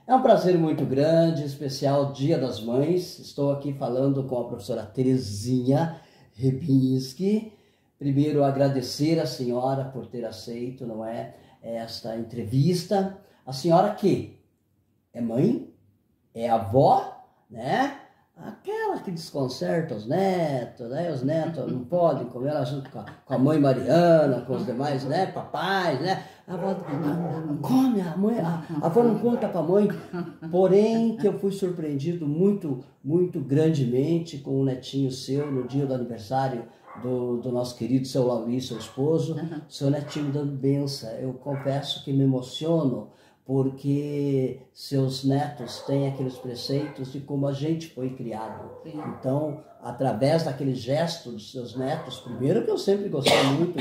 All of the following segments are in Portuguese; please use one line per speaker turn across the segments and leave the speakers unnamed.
É um prazer muito grande, especial Dia das Mães. Estou aqui falando com a professora Terezinha Rebinski. Primeiro, agradecer a senhora por ter aceito, não é, esta entrevista. A senhora que é mãe, é avó, né? Aquela que desconcerta os netos, né? Os netos não podem comer ela junto com a mãe Mariana, com os demais, né? Papais, né? A avó come, a mãe, a avó não conta para a mãe. Porém, que eu fui surpreendido muito grandemente com o netinho seu no dia do aniversário do nosso querido seu Lauri, seu esposo, seu netinho dando benção. Eu confesso que me emociono, porque seus netos têm aqueles preceitos de como a gente foi criado. Sim. Então, através daquele gesto dos seus netos, primeiro que eu sempre gostei muito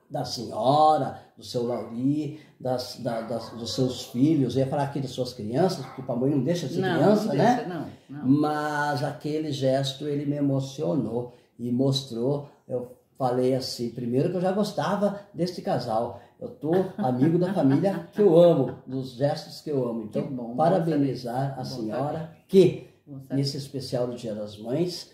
da senhora, do seu Lauri, dos seus filhos, eu ia falar aqui das suas crianças, porque para a mãe não deixa de ser criança,
não
né?
Deixa, não.
Mas aquele gesto, ele me emocionou e mostrou, eu falei assim, primeiro que eu já gostava deste casal. Eu tô amigo da família que eu amo, dos gestos que eu amo. Então, bom, parabenizar a senhora que, nesse especial do Dia das Mães,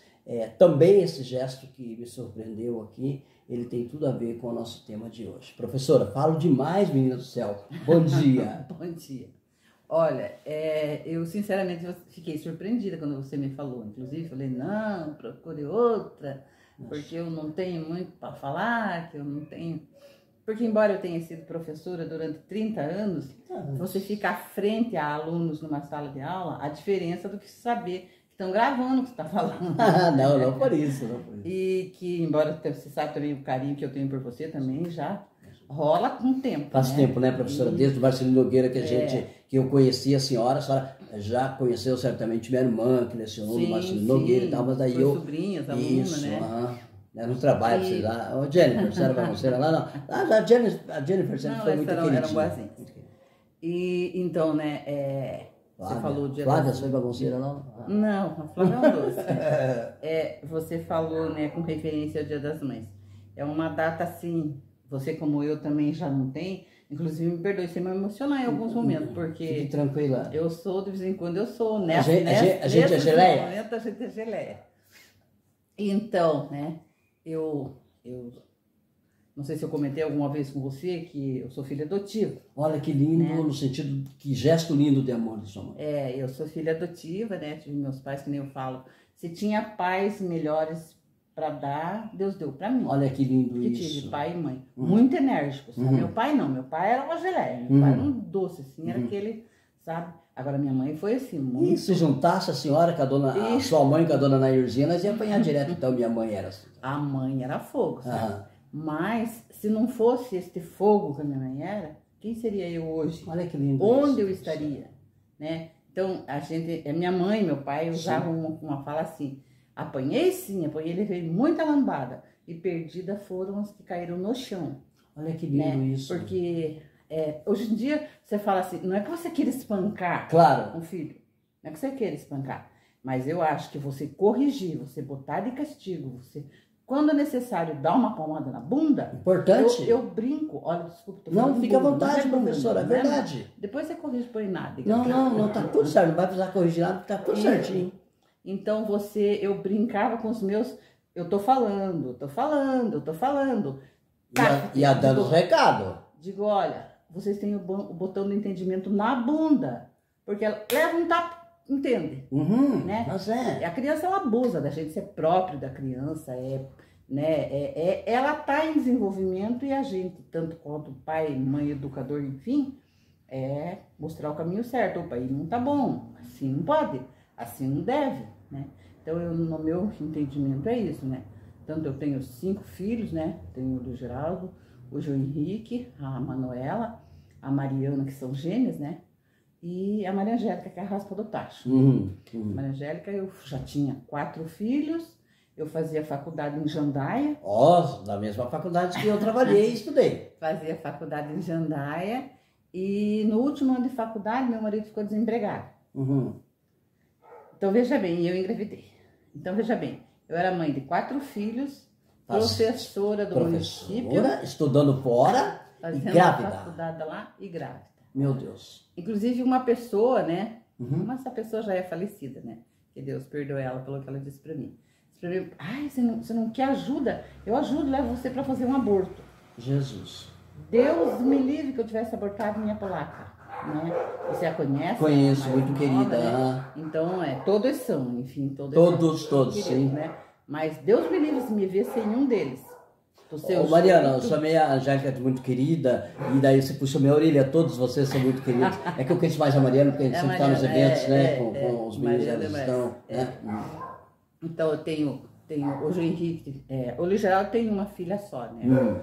também esse gesto que me surpreendeu aqui, ele tem tudo a ver com o nosso tema de hoje. Professora, falo demais, menina do céu. Bom dia.
Bom dia. Olha, eu sinceramente fiquei surpreendida quando você me falou. Inclusive, falei, não, procure outra, porque eu não tenho muito para falar, que eu não tenho... Porque, embora eu tenha sido professora durante 30 anos, você fica à frente a alunos numa sala de aula, a diferença do que saber que estão gravando o que você está falando.
Não por isso.
E que, embora você sabe também o carinho que eu tenho por você, também já rola com o tempo.
Faz tempo, né, professora? Desde o Marcelino Nogueira que eu conheci a senhora já conheceu certamente minha irmã, que lecionou no Marcelino Nogueira e tal, mas daí eu...
sobrinhas, aluna, né?
No trabalho, sei lá. Ô, Jennifer, você era bagunceira lá? Não. A Jennifer sempre foi muito queridinha.
Eram boazinhas. E, então, né,
Flávia,
você falou de...
Flávia, foi bagunceira, não?
Não, a Flávia é um doce. Você falou, né, com referência ao Dia das Mães. É uma data, assim, você como eu também já não tem, inclusive me perdoe se me emocionar em alguns momentos, porque...
Fique tranquila.
Eu sou, de vez em quando eu sou, né?
A gente é geleia?
A gente é geleia. Então, né... Eu não sei se eu comentei alguma vez com você que eu sou filha adotiva.
Olha que lindo, né? No sentido, que gesto lindo de amor de sua mãe.
Eu sou filha adotiva, né? Tive meus pais, que nem eu falo. Se tinha pais melhores para dar, Deus deu para mim.
Olha que lindo
porque
isso.
Tive pai e mãe, muito enérgicos, sabe? Meu pai não, meu pai era uma geleia, meu pai era um doce, assim, era aquele, sabe? Agora minha mãe foi assim, muito...
E se juntasse a senhora com a sua mãe com a dona Nairzinha, nós ia apanhar direto, então minha mãe era assim.
A mãe era fogo, sabe? Mas se não fosse este fogo que a minha mãe era, quem seria eu hoje?
Olha que lindo.
Onde eu estaria, né? Então, minha mãe e meu pai usavam uma fala assim, apanhei, ele veio muita lambada, e perdida foram as que caíram no chão.
Olha que lindo, né? Isso.
Porque... hoje em dia, você fala assim, não é que você queira espancar um filho, não é que você queira espancar, mas eu acho que você corrigir, você botar de castigo, quando é necessário dar uma palmada na bunda,
importante.
Eu brinco, olha, desculpa.
Não, fica à vontade, professora, é verdade.
Depois você corrige por nada.
Não, tá tudo certo, não vai precisar corrigir nada, tá tudo certinho.
Então eu brincava com os meus, eu tô falando.
Ia dando os recados.
Digo, olha... Vocês têm o botão do entendimento na bunda. Porque ela leva um tapa, entende? Né?
Mas
A criança, ela abusa da gente, isso é próprio da criança. Ela está em desenvolvimento e a gente, tanto quanto pai, mãe, educador, enfim, mostrar o caminho certo. Opa, aí não tá bom, assim não pode, assim não deve, né? Então, no meu entendimento é isso, né? Tanto eu tenho 5 filhos, né? Tenho o Geraldo, o João Henrique, a Manuela, a Mariana, que são gêmeas, né? E a Maria Angélica, que é a raspa do tacho. Maria Angélica, eu já tinha 4 filhos, eu fazia faculdade em Jandaia.
Da mesma faculdade que eu trabalhei e estudei.
Fazia faculdade em Jandaia e no último ano de faculdade, meu marido ficou desempregado. Então, veja bem, eu engravidei. Então, veja bem, eu era mãe de 4 filhos, professora do município.
Estudando fora e grávida.
Faculdade lá e grávida.
Meu Deus.
Inclusive uma pessoa, né?
Uhum.
Mas essa pessoa já é falecida, né? Que Deus perdoe ela pelo que ela disse pra mim. Disse pra mim, ai, você não quer ajuda? Eu ajudo, levo você pra fazer um aborto.
Jesus.
Deus me livre que eu tivesse abortado minha polaca, né? Você a conhece?
Conheço,
Mais
muito
nova,
querida.
né? Então, todos são, enfim,
Todos,
queridos,
sim.
né? Mas Deus me livre se me ver sem um deles.
Ô, Mariana, eu chamei a Angélica de muito querida, e daí você puxou minha orelha, todos vocês são muito queridos. É que eu conheço mais a Mariana, porque a gente sempre está nos eventos, né, com os meninos, elas estão, né?
Então eu tenho hoje o Henrique, o Luiz Geraldo tem uma filha só, né?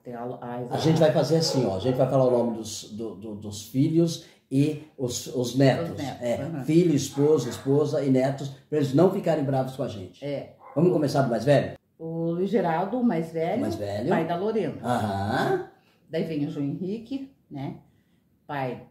Tem
A gente vai fazer assim, ó, a gente vai falar o nome dos filhos e os netos. Filho, esposa e netos, para eles não ficarem bravos com a gente. Vamos começar do mais velho?
O Luiz Geraldo, o mais velho, pai da Lorena.
Aham.
Daí vem o João Henrique, né? Pai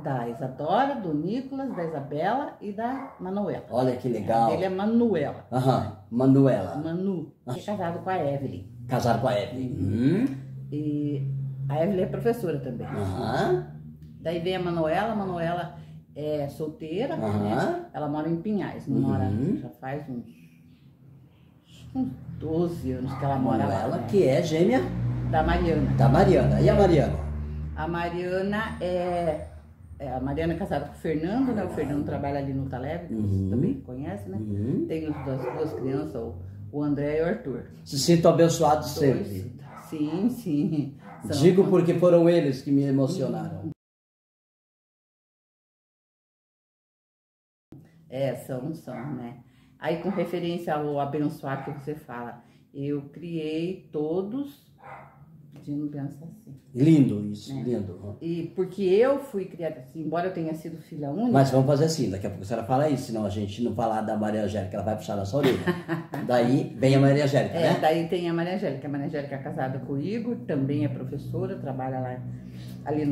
da Isadora, do Nicolas, da Isabela e da Manuela.
Olha que legal.
Ele é Manuela.
Aham, Manuela.
Manu, que é casado com a Evelyn.
Casado com a Evelyn.
E a Evelyn é professora também.
Aham.
Daí vem a Manuela é solteira, né? Ela mora em Pinhais, mora, já faz uns 12 anos que ela mora lá.
Manuela, que é gêmea
da Mariana.
Da Mariana. E a Mariana?
A Mariana a Mariana é casada com o Fernando, né? O Fernando trabalha ali no Taleb, que você também conhece, né? Tem as duas crianças, o André e o Arthur.
Se sinto abençoado sempre.
Sim, sim.
Digo porque foram eles que me emocionaram.
São, né? Aí, com referência ao abençoar que você fala, eu criei todos pedindo bênção assim.
Lindo isso,
né?
Lindo.
E porque eu fui criada assim, embora eu tenha sido filha única.
Mas vamos fazer assim, daqui a pouco a senhora fala isso, senão a gente não falar da Maria Angélica, ela vai puxar na sua orelha. Daí vem a Maria Angélica, né?
Daí tem a Maria Angélica. A Maria Angélica é casada com o Igor, também é professora, trabalha lá ali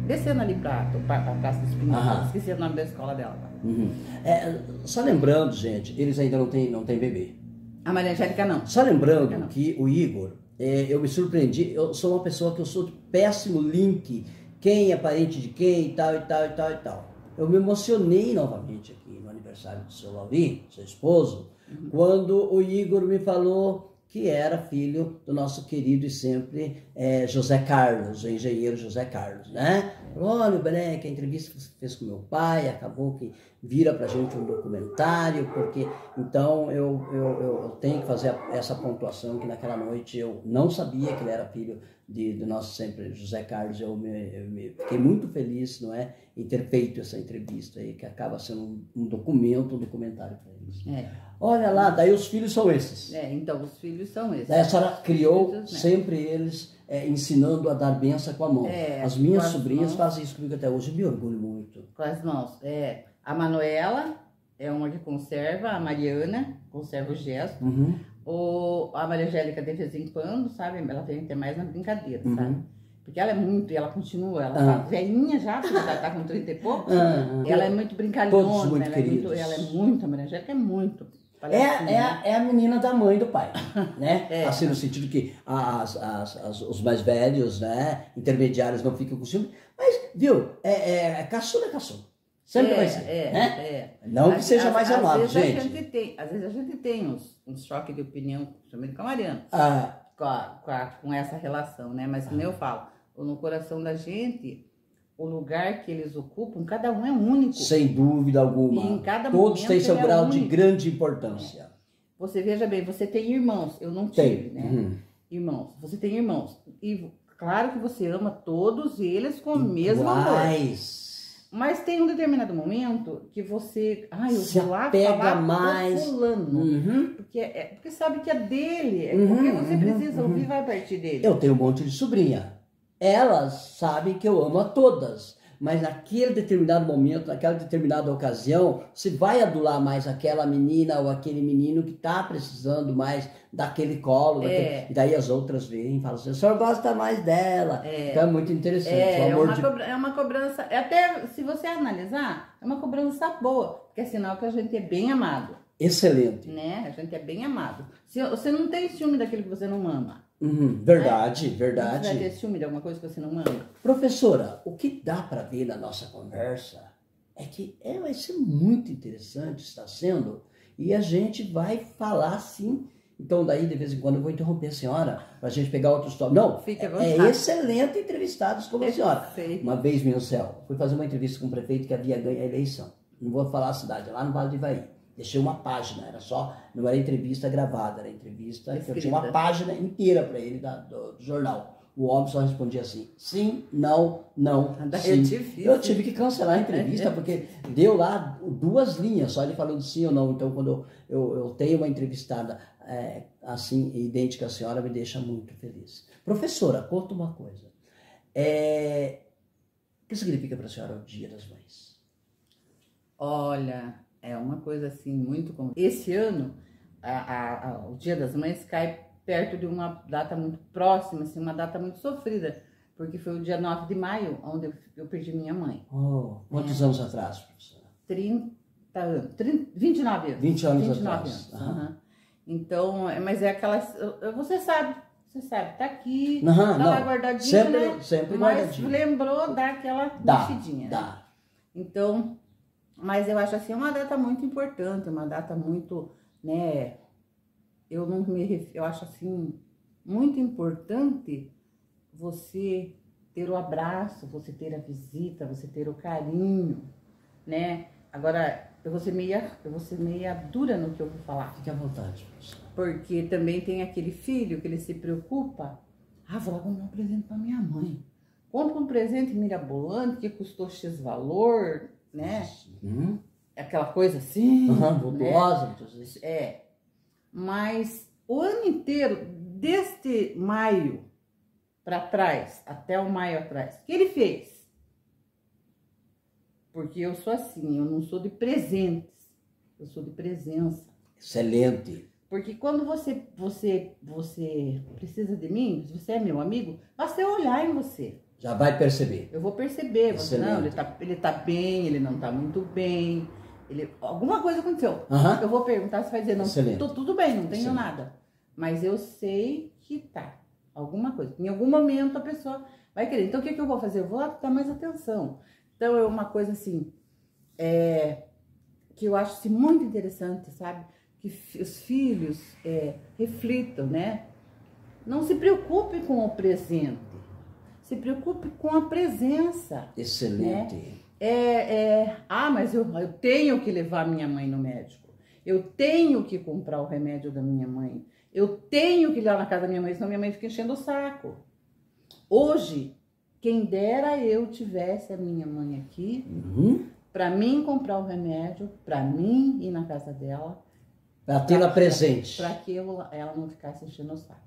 descendo ali pra Praça dos Pinheiros. Esqueci o nome da escola dela.
Só lembrando, gente, eles ainda não têm bebê.
A Maria Angélica não.
Só lembrando que o Igor, eu me surpreendi, eu sou uma pessoa que eu sou de péssimo link, quem é parente de quem e tal. Eu me emocionei novamente aqui no aniversário do seu Lauri, seu esposo, quando o Igor me falou que era filho do nosso querido e sempre José Carlos, o engenheiro José Carlos, né? Olha, o Bené, que a entrevista que você fez com meu pai, acabou que vira pra gente um documentário, porque então eu tenho que fazer essa pontuação que naquela noite eu não sabia que ele era filho do nosso sempre José Carlos. Eu fiquei muito feliz, não é, em ter feito essa entrevista aí, que acaba sendo um documentário para eles. Olha lá, daí os filhos são esses.
Então os filhos são esses.
Daí a senhora criou sempre eles ensinando a dar benção com a mão. As minhas sobrinhas fazem isso comigo até hoje, eu me orgulho muito.
Com as mãos. A Manuela é uma que conserva, a Mariana conserva o gesto. A Maria Angélica, de vez em quando, sabe? Ela tem até mais na brincadeira, sabe? Porque ela é muito, e ela continua, ela tá velhinha já, porque ela tá com 30 e poucos. Ela é muito brincalhona,
muito
ela é muito, a Maria Angélica é muito.
É a menina da mãe do pai, né? Assim, no sentido que os mais velhos, né, intermediários não ficam com ciúme, mas, viu, caçula é caçula. Sempre vai ser, né? Não que seja mais amado, gente.
Às vezes a gente tem uns choques de opinião, principalmente com a Mariana, com essa relação, né? Mas como eu falo, no coração da gente, o lugar que eles ocupam, cada um é único.
Sem dúvida alguma.
E em cada
todos têm seu grau de grande importância.
Você veja bem, você tem irmãos, eu não tive, né? Irmãos, você tem irmãos. E claro que você ama todos eles com o mesmo amor. Mas tem um determinado momento que você... eu vou lá falar mais com fulano. Porque sabe que é dele. Porque você precisa ouvir, vai a partir dele.
Eu tenho um monte de sobrinha. Elas sabem que eu amo a todas. Mas naquele determinado momento, naquela determinada ocasião, você vai adular mais aquela menina ou aquele menino que está precisando mais daquele colo. E daí as outras vêm e falam assim, o senhor gosta mais dela. Então é muito interessante.
É uma cobrança, até se você analisar, é uma cobrança boa, porque é sinal que a gente é bem amado.
Excelente.
Né? A gente é bem amado. Se você não tem ciúme daquilo que você não ama,
Verdade,
Você
verdade.
vai ter ciúme de alguma coisa que você não ama?
Professora, o que dá para ver na nossa conversa é que vai ser muito interessante, está sendo, e a gente vai falar sim. Então, daí, de vez em quando, eu vou interromper a senhora para a gente pegar outros tópicos. Não,
Fique à
é
vontade.
excelente entrevistados como a senhora.
Sei.
Uma vez, meu céu, fui fazer uma entrevista com um prefeito que havia ganho a eleição. Não vou falar a cidade, lá no Vale do Ivaí. Deixei uma página, não era entrevista gravada, era entrevista que eu tinha uma página inteira para ele do jornal. O homem só respondia assim, sim, não, sim. Eu tive que cancelar a entrevista porque deu lá 2 linhas, só ele falando sim ou não. Então, quando eu tenho uma entrevistada assim, idêntica à senhora, me deixa muito feliz. Professora, conta uma coisa. O que significa para a senhora o Dia das Mães?
Olha, é uma coisa assim muito comum. Esse ano, o Dia das Mães cai perto de uma data muito próxima, assim, uma data muito sofrida, porque foi o dia 9 de maio, onde eu perdi minha mãe.
Quantos anos atrás, professora?
30 anos, 29 anos.
20 anos
29
atrás.
anos. Então, mas é aquela... Você sabe, tá aqui,
tá
lá guardadinho, né?
Sempre
mas
guardadinho.
Lembrou daquela mexidinha, né? Então, mas eu acho assim, é uma data muito importante, uma data muito, né... Eu acho assim, muito importante você ter o abraço, você ter a visita, você ter o carinho, né? Agora, eu vou ser meia dura no que eu vou falar.
Fique à vontade, professor.
Porque também tem aquele filho que ele se preocupa. Vou lá comprar um presente para minha mãe. Compra um presente mirabolante que custou X valor, né? Aquela coisa assim.
Vultuosa, muitas vezes.
Mas o ano inteiro, deste maio para trás, até o maio atrás, o que ele fez? Porque eu sou assim, eu não sou de presentes, eu sou de presença.
Excelente.
Porque quando você precisa de mim, se você é meu amigo, basta eu olhar em você.
Já vai perceber.
Eu vou perceber, não, ele tá bem, ele não tá muito bem. Alguma coisa aconteceu. Eu vou perguntar, você vai dizer, não, tô tudo bem, não tenho nada. Mas eu sei que tá. Alguma coisa. Em algum momento a pessoa vai querer. Então o que eu vou fazer? Eu vou dar mais atenção. Então é uma coisa assim, que eu acho assim, muito interessante, sabe? Que os filhos reflitam, né? Não se preocupe com o presente. Se preocupe com a presença.
Excelente.
Né? Mas eu tenho que levar minha mãe no médico. Eu tenho que comprar o remédio da minha mãe. Eu tenho que ir lá na casa da minha mãe, senão minha mãe fica enchendo o saco. Hoje, quem dera eu tivesse a minha mãe aqui, para mim comprar o remédio, para mim ir na casa dela.
Para tê-la presente.
Para que ela não ficasse enchendo o saco.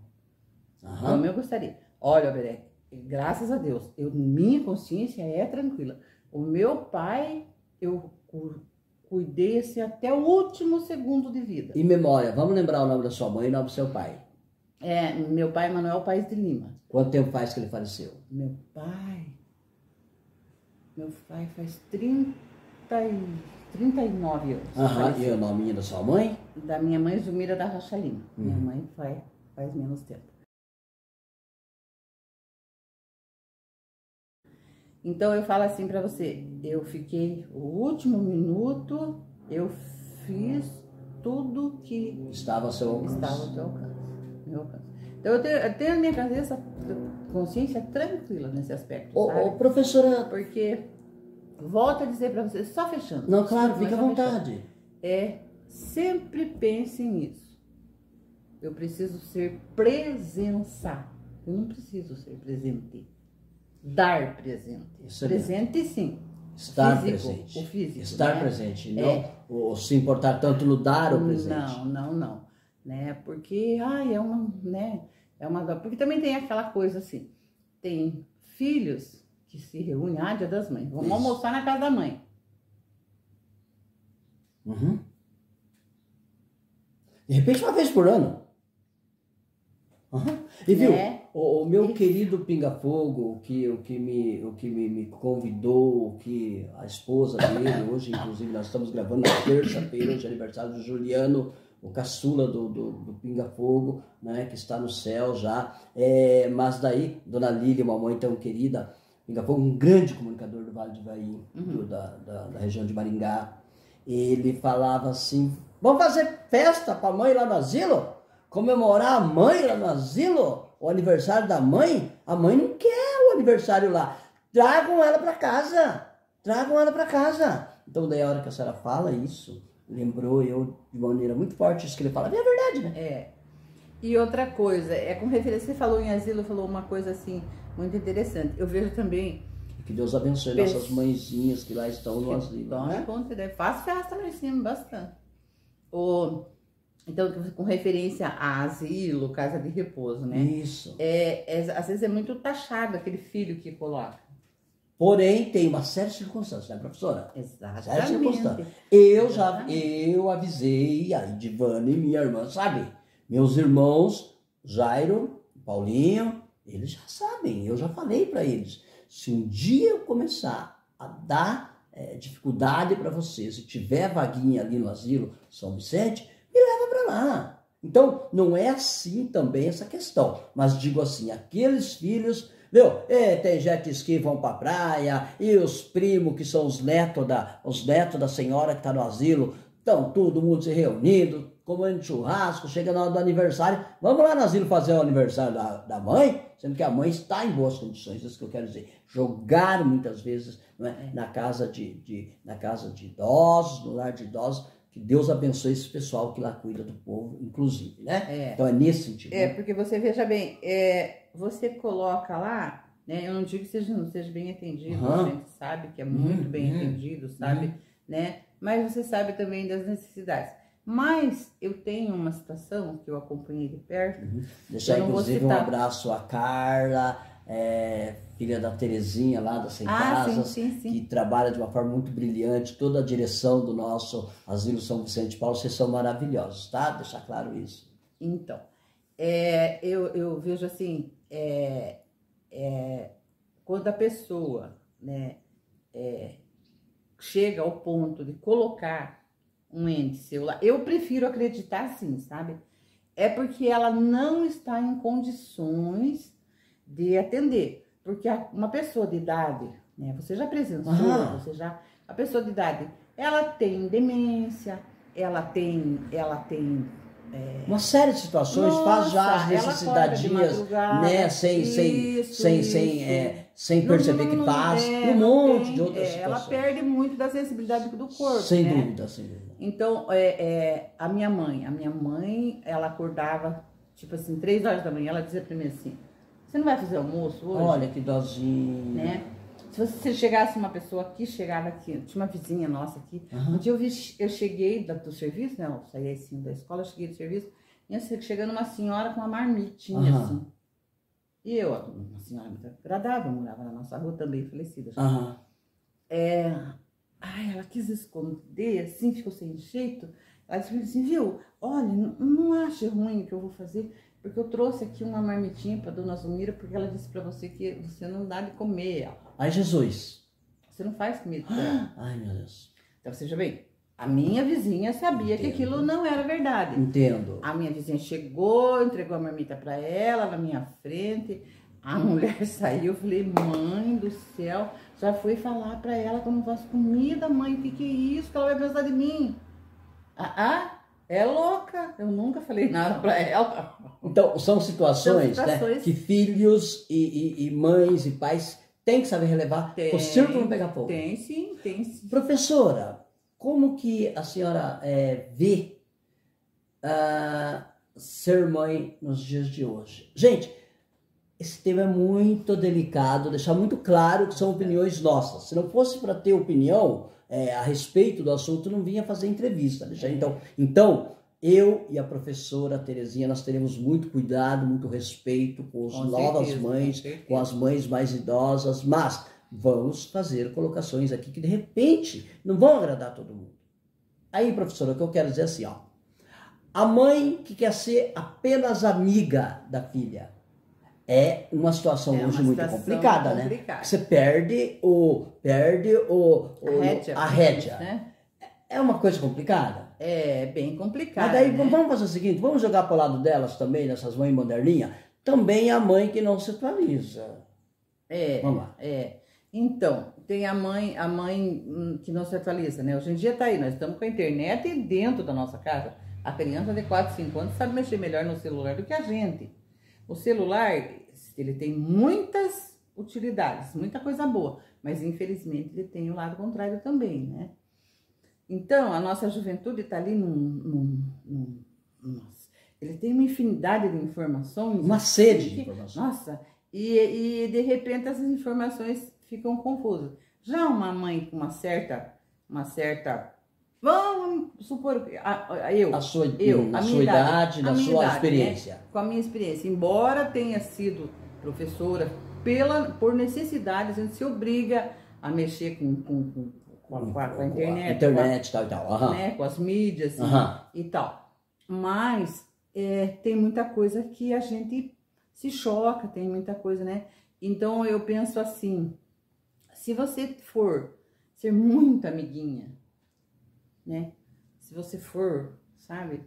Como eu gostaria. Olha, Beré, graças a Deus, minha consciência é tranquila. O meu pai, eu cuidei assim até o último segundo de vida.
E memória, vamos lembrar o nome da sua mãe e o nome do seu pai.
Meu pai, Manuel Paes de Lima.
Quanto tempo faz que ele faleceu?
Meu pai faz 39 anos.
E o nome da sua mãe?
Da minha mãe, Zumira da Rocha Lima. Minha mãe faz menos tempo. Então eu falo assim pra você, eu fiquei o último minuto, eu fiz tudo que
estava ao seu alcance.
Meu alcance. Então eu tenho a minha cabeça, consciência tranquila nesse aspecto.
Professora,
porque volto a dizer pra você, só fechando.
Não, claro, fica à vontade.
Sempre pense nisso. Eu preciso ser presença. Eu não preciso ser presente. Dar presente. Presente, sim.
Estar presente.
O físico.
Estar presente. Não se importar tanto no dar o presente.
Não. Né? Porque, porque também tem aquela coisa assim. Tem filhos que se reúnem, Dia das Mães. Vamos almoçar na casa da mãe.
De repente, uma vez por ano. E viu, o meu querido Pinga Fogo, o que me convidou, que a esposa dele, hoje inclusive nós estamos gravando na terça-feira, hoje é aniversário do Juliano, o caçula do Pinga Fogo, né, que está no céu já. Mas daí, Dona Lília, uma mãe tão querida, Pinga Fogo, um grande comunicador do Vale do Ivaí, da região de Maringá, ele falava assim, vamos fazer festa para a mãe lá no asilo? Comemorar a mãe lá no asilo? O aniversário da mãe? A mãe não quer o aniversário lá. Tragam ela para casa. Tragam ela para casa. Então, daí a hora que a senhora fala isso, lembrou eu de maneira muito forte isso que ele fala. É verdade, né?
E outra coisa, com referência, você falou em asilo, falou uma coisa assim, muito interessante. Eu vejo também...
Que Deus abençoe nossas mãezinhas que lá estão no asilo.
Faz festa lá em cima, bastante. Então, com referência a asilo, casa de repouso, né?
Isso.
Às vezes é muito taxado aquele filho que coloca.
Porém, tem uma série de circunstâncias, né, professora?
Exatamente.
Eu avisei a Edivane, minha irmã, sabe? Meus irmãos, Jairo, Paulinho, eles já sabem, eu já falei para eles. Se um dia eu começar a dar dificuldade para você, se tiver vaguinha ali no asilo São Vicente, me leva para lá. Então, não é assim também essa questão. Mas digo assim, aqueles filhos, viu? Tem jet ski, vão para a praia, e os primos que são os netos da senhora que está no asilo, estão todo mundo se reunindo, comendo churrasco, chega na hora do aniversário, vamos lá no asilo fazer o aniversário da mãe, sendo que a mãe está em boas condições, isso que eu quero dizer. Jogaram muitas vezes, não é? na casa de idosos, no lar de idosos, que Deus abençoe esse pessoal que lá cuida do povo, inclusive, né? Então é nesse sentido. Né?
Porque você veja bem, você coloca lá, né? Eu não digo que não seja bem atendido, a gente sabe que é muito bem atendido, sabe? Né? Mas você sabe também das necessidades. Mas eu tenho uma situação que eu acompanhei de perto.
Deixar inclusive um abraço a Carla, filha da Terezinha lá das Sem Casas,
sim.
que trabalha de uma forma muito brilhante, toda a direção do nosso Asilo São Vicente de Paulo, vocês são maravilhosos, tá? Deixar claro isso.
Então, eu vejo assim, quando a pessoa, né, chega ao ponto de colocar um ente seu lá, eu prefiro acreditar assim, sabe? É porque ela não está em condições de atender. Porque uma pessoa de idade, né? Você já presenciou, a pessoa de idade, ela tem demência, ela tem
uma série de situações, faz já as necessidadias, né? Sem perceber que faz, um monte de outras situações.
Ela perde muito da sensibilidade do corpo,
sem
né?
dúvida.
Então, a minha mãe, ela acordava, tipo assim, 3 horas da manhã, ela dizia pra mim assim, você não vai fazer almoço hoje?
Olha que dozinho.
Né? Se chegasse uma pessoa aqui, chegava aqui, tinha uma vizinha nossa aqui. Um dia eu cheguei do serviço, né? Eu saí assim da escola, eu cheguei do serviço, e chegando uma senhora com uma marmitinha assim. E eu, uma senhora muito agradável, morava na nossa rua também, falecida já. Ela quis esconder, assim, ficou sem jeito. Ela disse assim, viu, olha, não ache ruim o que eu vou fazer, porque eu trouxe aqui uma marmitinha para dona Zumira, porque ela disse para você que você não dá de comer.
Ai, Jesus.
Você não faz comida pra ela.
Ai, meu Deus.
Então, veja bem, a minha vizinha sabia que aquilo não era verdade.
Entendo.
A minha vizinha chegou, entregou a marmita para ela, na minha frente. A mulher saiu, eu falei, mãe do céu, já fui falar para ela que eu não faço comida, mãe, o que é isso? Que ela vai pensar de mim? É louca, eu nunca falei nada para ela.
Então, são situações, né, que filhos e mães e pais têm que saber relevar para o circo não pegar fogo.
Tem sim.
Professora, como que a senhora vê ser mãe nos dias de hoje? Gente, esse tema é muito delicado, deixar muito claro que são opiniões nossas. Se não fosse para ter opinião a respeito do assunto, não vinha fazer entrevista. Então, eu e a professora Terezinha, nós teremos muito cuidado, muito respeito com as novas mães, com as mães mais idosas, mas vamos fazer colocações aqui que de repente não vão agradar todo mundo. Aí, professora, o que eu quero dizer é assim, a mãe que quer ser apenas amiga da filha, é uma situação hoje muito complicada, né? Você perde a rédea.
Né?
É uma coisa complicada.
É bem complicado.
Mas daí
né?
vamos fazer o seguinte, vamos jogar para o lado delas também, nessas mães moderninhas, também a mãe que não se atualiza. Vamos lá.
Então, tem a mãe que não se atualiza, né? Hoje em dia tá aí, nós estamos com a internet dentro da nossa casa. A criança de 4, 5 anos sabe mexer melhor no celular do que a gente. O celular, ele tem muitas utilidades, muita coisa boa, mas infelizmente ele tem o lado contrário também, né? Então, a nossa juventude está ali nossa, ele tem uma infinidade de informações.
Uma sede de informações.
Nossa, e de repente essas informações ficam confusas. Já uma mãe com uma certa, vamos supor,
A sua idade, na sua experiência.
Né? Com a minha experiência, embora tenha sido professora, por necessidade, a gente se obriga a mexer com a internet,
tal.
Né, com as mídias e tal. Mas tem muita coisa que a gente se choca, tem muita coisa, né? Então eu penso assim, se você for ser muito amiguinha, né? Se você for, sabe?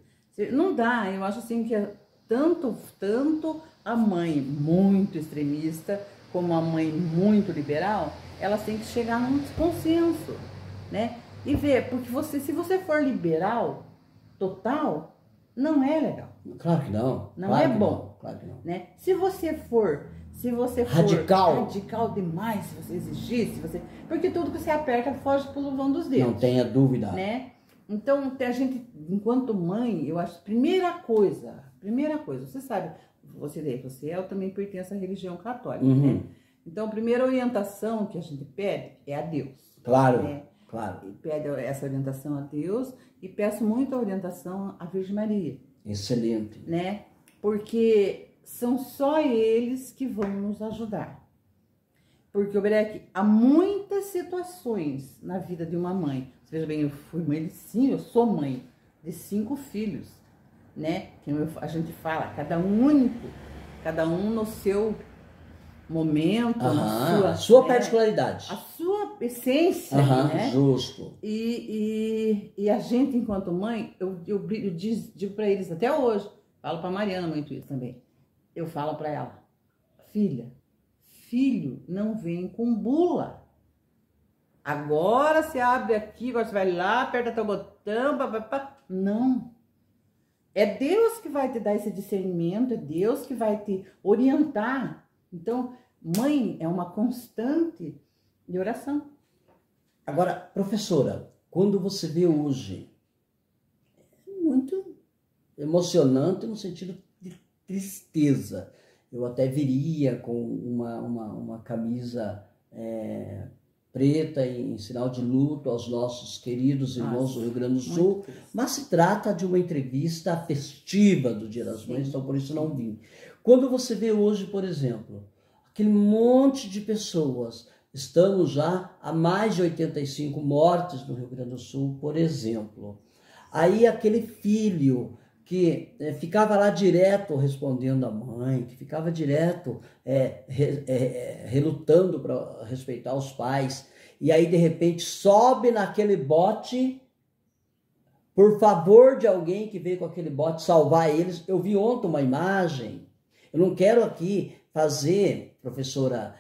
Não dá, eu acho assim que tanto a mãe muito extremista como a mãe muito liberal, elas têm que chegar num consenso, né? E ver, porque se você for liberal total, não é legal.
Claro que não.
Não
claro
é
que
bom.
Não, claro que não.
Né? Se você for radical demais, se você exigir, porque tudo que você aperta foge pelo vão dos dedos.
Não tenha dúvida.
Né? Então, a gente, enquanto mãe, eu acho, primeira coisa, você sabe, eu também pertenço à religião católica, né? Então, a primeira orientação que a gente pede é a Deus.
Claro,
né?
claro.
E pede essa orientação a Deus e peço muita orientação à Virgem Maria.
Excelente.
Né? Porque são só eles que vão nos ajudar. Porque, Breck, há muitas situações na vida de uma mãe. Você veja bem, eu sou mãe de 5 filhos, né? Que a gente fala, cada um no seu momento,
na sua particularidade.
A sua essência, né?
Justo.
E a gente, enquanto mãe, eu digo para eles até hoje, falo para Mariana muito isso também. Eu falo para ela, filho não vem com bula. Agora você abre aqui, agora você vai lá, aperta teu botão, papapá. Não. É Deus que vai te dar esse discernimento, é Deus que vai te orientar. Então, mãe é uma constante de oração.
Agora, professora, quando você vê hoje, é muito emocionante no sentido de tristeza. Eu até viria com uma camisa preta em sinal de luto aos nossos queridos irmãos do Rio Grande do Sul, mas se trata de uma entrevista festiva do Dia das Mães, então por isso não vim. Quando você vê hoje, por exemplo, aquele monte de pessoas, estamos já a mais de 85 mortes no Rio Grande do Sul, por exemplo. Aí aquele filho que ficava lá direto respondendo à mãe, que ficava direto relutando para respeitar os pais, e aí de repente sobe naquele bote por favor de alguém que veio com aquele bote salvar eles. Eu vi ontem uma imagem, eu não quero aqui fazer, professora,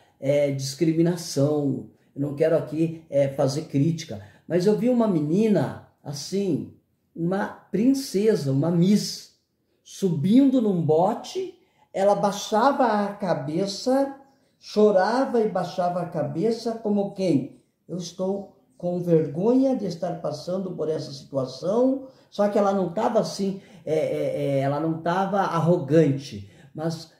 discriminação, eu não quero aqui fazer crítica, mas eu vi uma menina assim, uma princesa, uma Miss, subindo num bote, ela baixava a cabeça, chorava e baixava a cabeça como quem? Eu estou com vergonha de estar passando por essa situação, só que ela não estava assim, ela não estava arrogante, mas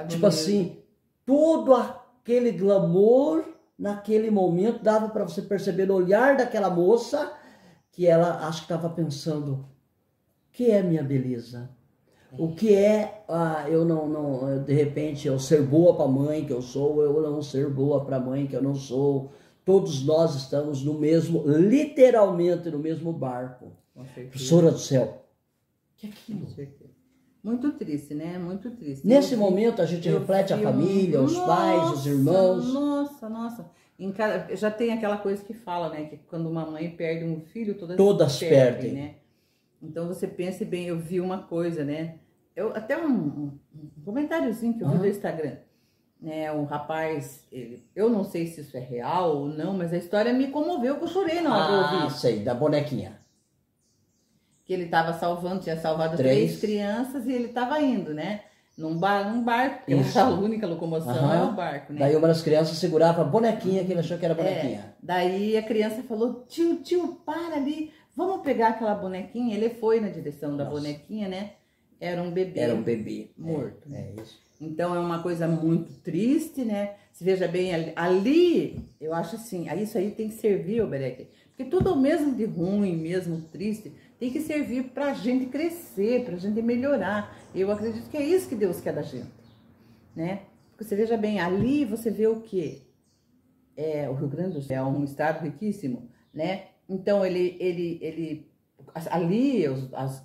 tipo assim, todo aquele glamour naquele momento dava para você perceber no olhar daquela moça que ela acho que estava pensando, o que é minha beleza? O que é, de repente, eu ser boa para a mãe que eu sou, eu não ser boa para a mãe que eu não sou. Todos nós estamos no mesmo, literalmente no mesmo barco. Professora do céu, o que é aquilo?
Muito triste, né? Muito triste.
Nesse momento a gente reflete a família, os pais, os irmãos.
Nossa. Já tem aquela coisa que fala, né? Que quando uma mãe perde um filho, todas
perdem,
né? Então você pense bem, eu vi uma coisa, né? Até um comentáriozinho que eu vi do Instagram. Né, um rapaz, eu não sei se isso é real ou não, mas a história me comoveu, que eu chorei na hora que eu ouvi.
Sei, da bonequinha.
Que ele estava tinha salvado três crianças e ele estava indo, né? Num barco, porque a única locomoção é o barco, né?
Daí uma das crianças segurava a bonequinha, que ele achou que era bonequinha.
Daí a criança falou, tio, para ali, vamos pegar aquela bonequinha. Ele foi na direção da bonequinha, né? Era um bebê.
Era um bebê.
Morto.
É isso.
Então é uma coisa muito triste, né? Se veja bem, ali, eu acho assim, isso aí tem que servir, Oberek, porque tudo mesmo de ruim, mesmo triste, tem que servir pra gente crescer, pra gente melhorar. Eu acredito que é isso que Deus quer da gente, né? Porque você veja bem, ali você vê o quê? O Rio Grande do Sul é um estado riquíssimo, né? Então ali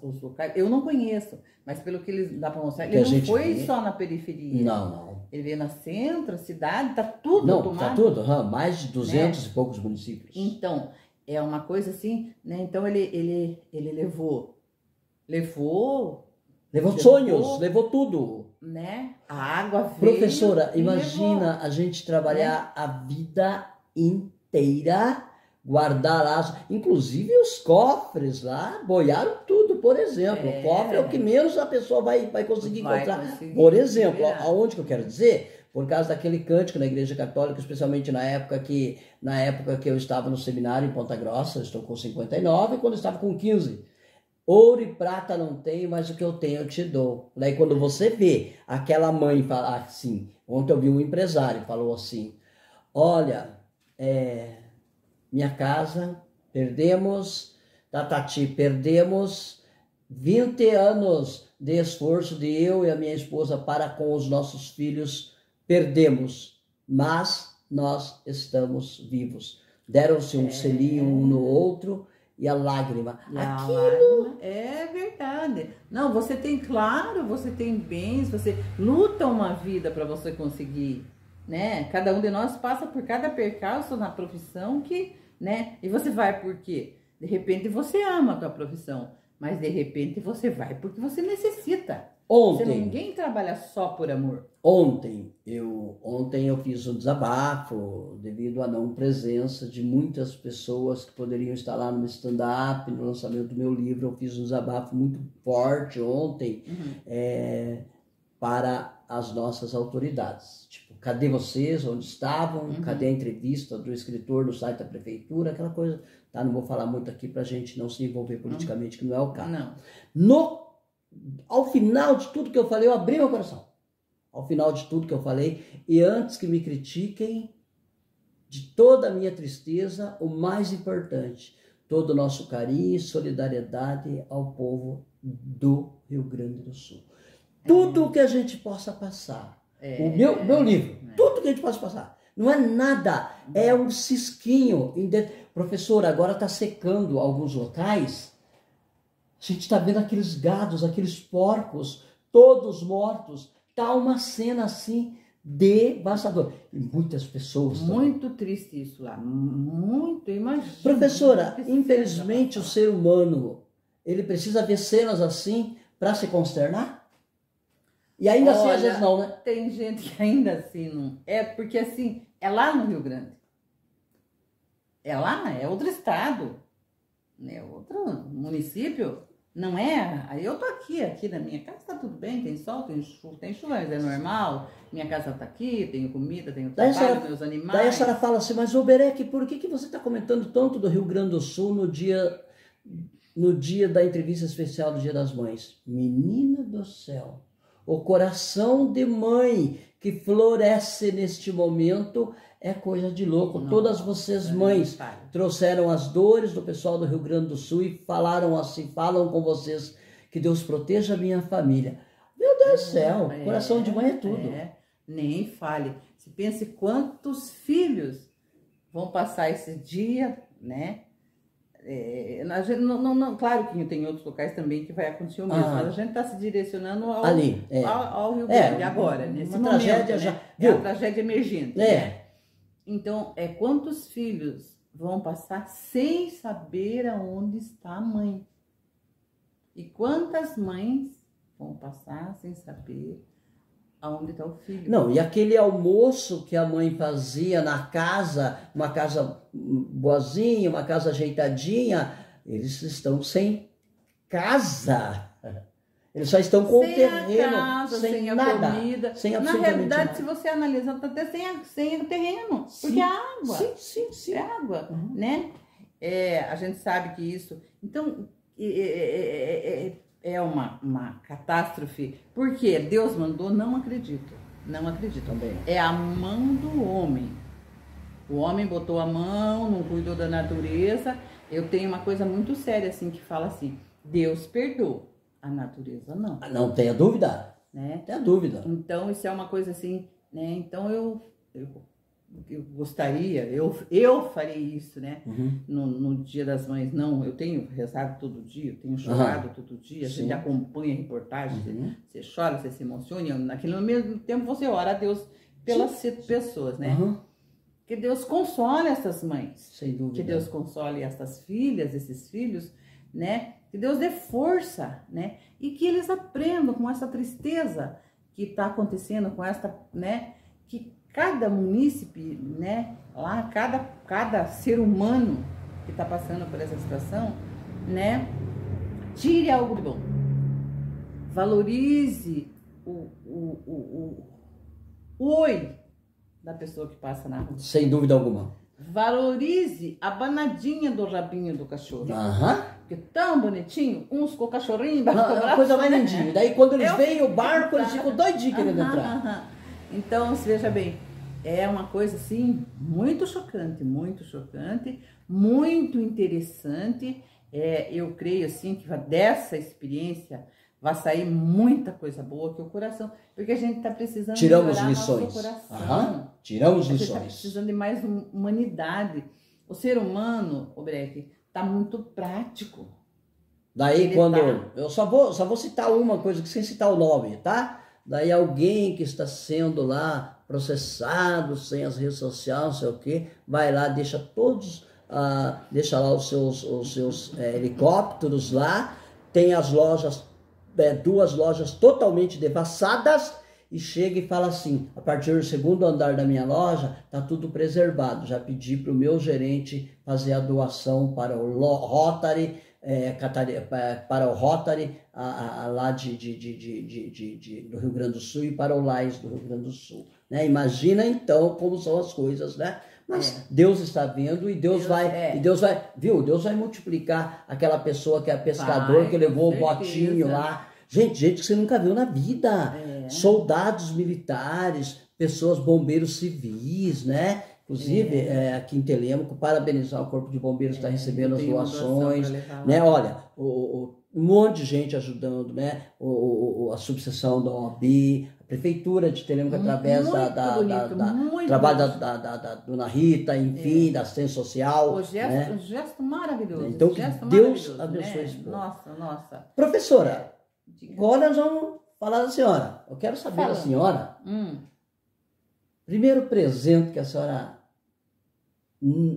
os locais, eu não conheço, mas pelo que ele dá para mostrar, ele não foi só na periferia.
Não.
Ele veio na centro, cidade, tá tudo tomado.
Tá tudo, mais de 200 e poucos municípios.
Então, é uma coisa assim, né? Então ele levou
sonhos, levou tudo.
Né? A água veio.
Professora, imagina a gente trabalhar a vida inteira, guardar lá, inclusive os cofres lá, boiaram tudo, por exemplo. O cofre é o que menos a pessoa vai conseguir encontrar. Por exemplo, aonde que eu quero dizer? Por causa daquele cântico na Igreja Católica, especialmente na época que eu estava no seminário em Ponta Grossa, eu estou com 59, e quando eu estava com 15. Ouro e prata não tenho, mas o que eu tenho eu te dou. Daí quando você vê aquela mãe falar assim, ontem eu vi um empresário falou assim, olha, minha casa, perdemos, Tatati, perdemos 20 anos de esforço de eu e a minha esposa para com os nossos filhos, perdemos, mas nós estamos vivos. Deram-se um selinho um no outro e a lágrima. Aquilo
é verdade. Não, você tem bens, você luta uma vida para você conseguir, né? Cada um de nós passa por cada percalço na profissão que, né? E você vai por quê? De repente você ama a tua profissão, mas de repente você vai porque você necessita. Ninguém trabalha só por amor.
Ontem eu fiz um desabafo devido à não presença de muitas pessoas que poderiam estar lá no stand-up, no lançamento do meu livro. Eu fiz um desabafo muito forte ontem para as nossas autoridades. Tipo, cadê vocês? Onde estavam? Cadê a entrevista do escritor no site da prefeitura? Aquela coisa, tá? Não vou falar muito aqui para a gente não se envolver politicamente, que não é o caso.
Não.
Ao final de tudo que eu falei, eu abri meu coração. Ao final de tudo que eu falei, e antes que me critiquem, de toda a minha tristeza, o mais importante, todo o nosso carinho e solidariedade ao povo do Rio Grande do Sul. Tudo que a gente possa passar, o meu livro, tudo que a gente possa passar, não é nada, é um cisquinho. Professora, agora está secando alguns locais, a gente está vendo aqueles gados, aqueles porcos, todos mortos. Tá uma cena assim devastadora. E muitas pessoas...
Muito triste isso lá. Muito, imagina.
Professora, infelizmente o ser humano, ele precisa ver cenas assim para se consternar? E ainda assim, às vezes não, né?
Tem gente que ainda assim não... É porque assim, é lá no Rio Grande. É lá, é outro estado. É outro município. Não é? Aí eu tô aqui na minha casa tá tudo bem, tem sol, tem chuva, mas é normal. Minha casa tá aqui, tenho comida, tenho trabalho, meus animais.
Daí a senhora fala assim, mas Oberek, por que você está comentando tanto do Rio Grande do Sul no dia da entrevista especial do Dia das Mães? Menina do céu, o coração de mãe que floresce neste momento é coisa de louco. Não, todas vocês mães trouxeram as dores do pessoal do Rio Grande do Sul e falaram assim, falam com vocês, que Deus proteja a minha família. Meu Deus do céu, coração de mãe é tudo.
Nem fale. Se pense quantos filhos vão passar esse dia, né? Claro que tem outros locais também que vai acontecer o mesmo, mas a gente está se direcionando ao Rio Grande agora, nesse momento, tragédia, né? É a tragédia emergente. Né? Então, quantos filhos vão passar sem saber aonde está a mãe? E quantas mães vão passar sem saber aonde está o filho?
Não, e aquele almoço que a mãe fazia na casa, uma casa boazinha, uma casa ajeitadinha, eles estão sem casa. Eles só estão com o terreno,
casa, sem
nada,
a comida.
sem
Na
absolutamente
realidade,
nada.
se você analisar, tá até sem o terreno,
Sim,
porque é água.
Sim.
É água,
Uhum.
né? A gente sabe que isso... Então, é uma catástrofe. Porque Deus mandou, não acredito. Não acredito.
Também.
É a mão do homem. O homem botou a mão, não cuidou da natureza. Eu tenho uma coisa muito séria, assim, que fala assim, Deus perdoa, a natureza não.
Não tenha dúvida,
Né?
tenha dúvida.
Então, isso é uma coisa assim, né? Então, eu gostaria, eu farei isso, né?
Uhum.
No Dia das Mães, não, eu tenho rezado todo dia, eu tenho chorado todo dia, a gente acompanha reportagens, você chora, você se emociona, naquele mesmo tempo você ora a Deus pelas pessoas, né?
Uhum.
Que Deus console essas mães,
Sem dúvida.
que Deus console essas filhas, esses filhos, né? Que Deus dê força, né? E que eles aprendam com essa tristeza que está acontecendo, com esta, né? Que cada munícipe, né? Lá, cada ser humano que está passando por essa situação, né? Tire algo de bom. Valorize o oi da pessoa que passa na rua.
Sem dúvida alguma.
Valorize a banadinha do rabinho do cachorro.
Aham.
Porque tão bonitinho, uns com o cachorrinho embaixo do
É
braço.
uma coisa mais
né?
lindinha. Daí quando eles veem o barco, eles ficam doidinhos querendo entrar.
Então, veja bem, é uma coisa assim, muito chocante, muito interessante. Eu creio assim que dessa experiência vai sair muita coisa boa, que o coração, porque a gente está precisando
Tiramos
melhorar
lições.
nosso coração.
Aham. Tiramos
A gente está
lições.
precisando de mais humanidade. O ser humano, o Breck, está muito prático.
Daí
Ele
quando...
tá-
Eu só vou citar uma coisa, sem citar o nome, tá? Daí alguém que está sendo lá processado, sem as redes sociais, não sei o quê, vai lá, deixa todos... deixa lá os seus helicópteros lá, tem as lojas, 2 lojas totalmente devassadas, e chega e fala assim, a partir do 2º andar da minha loja, tá tudo preservado, já pedi para o meu gerente fazer a doação para o Rotary, para o Rotary lá do Rio Grande do Sul e para o Lais do Rio Grande do Sul. Né? Imagina então como são as coisas, né? Mas Deus está vendo e Deus vai, viu? Deus vai multiplicar aquela pessoa que é pescador, que levou o botinho lá. Gente que você nunca viu na vida. Soldados militares, pessoas, bombeiros civis, né? Inclusive, aqui em Telêmaco, parabenizar o Corpo de Bombeiros que está recebendo as doações, né? Olha, um monte de gente ajudando, né? A subseção da OAB, a Prefeitura de Telêmaco, através do trabalho da Dona Rita, enfim, da assistência social.
O gesto maravilhoso.
Então, que Deus abençoe esse povo.
Nossa.
Professora, agora nós vamos falar da senhora. Eu quero saber da senhora, primeiro presente que a senhora,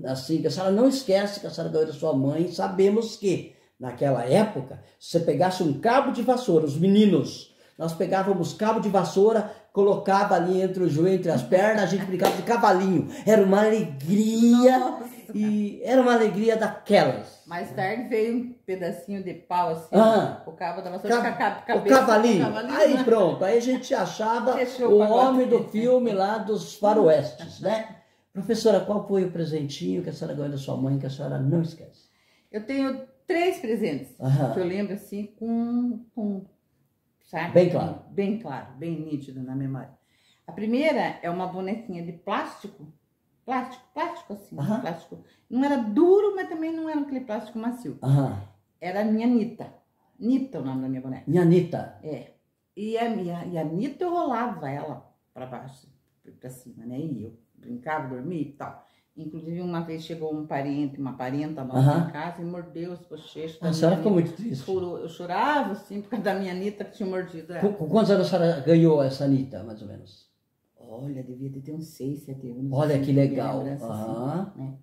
assim, que a senhora não esquece, que a senhora ganhou da sua mãe. Sabemos que, naquela época, se você pegasse um cabo de vassoura, os meninos, nós pegávamos cabo de vassoura, colocava ali entre o joelho, entre as pernas, a gente brincava de cavalinho. Era uma alegria.
Nossa.
E era uma alegria daquelas.
Mais tarde veio um pedacinho de pau assim, o cabo da vassoura,
o cavalinho. Aí pronto, aí a gente achava o homem do filme lá dos faroestes, né? Professora, qual foi o presentinho que a senhora ganhou da sua mãe que a senhora não esquece?
Eu tenho 3 presentes que eu lembro assim com sabe?
Bem claro.
Bem nítido na memória. A primeira é uma bonequinha de plástico assim, plástico. Não era duro, mas também não era aquele plástico macio. Era a minha Anitta. Anitta o nome da minha boneca.
Minha Anitta.
E a Anitta eu rolava ela para baixo, para cima, né? E eu brincava, dormia e tal. Inclusive, uma vez chegou uma parenta nossa em casa e mordeu os bochechos.
A senhora ficou muito triste.
Eu chorava, assim, por causa da minha Anitta que tinha mordido ela.
Com quantos anos a senhora ganhou essa Anitta, mais ou menos?
Olha, devia ter uns 6, 7 anos.
Olha que legal.
Assim, né?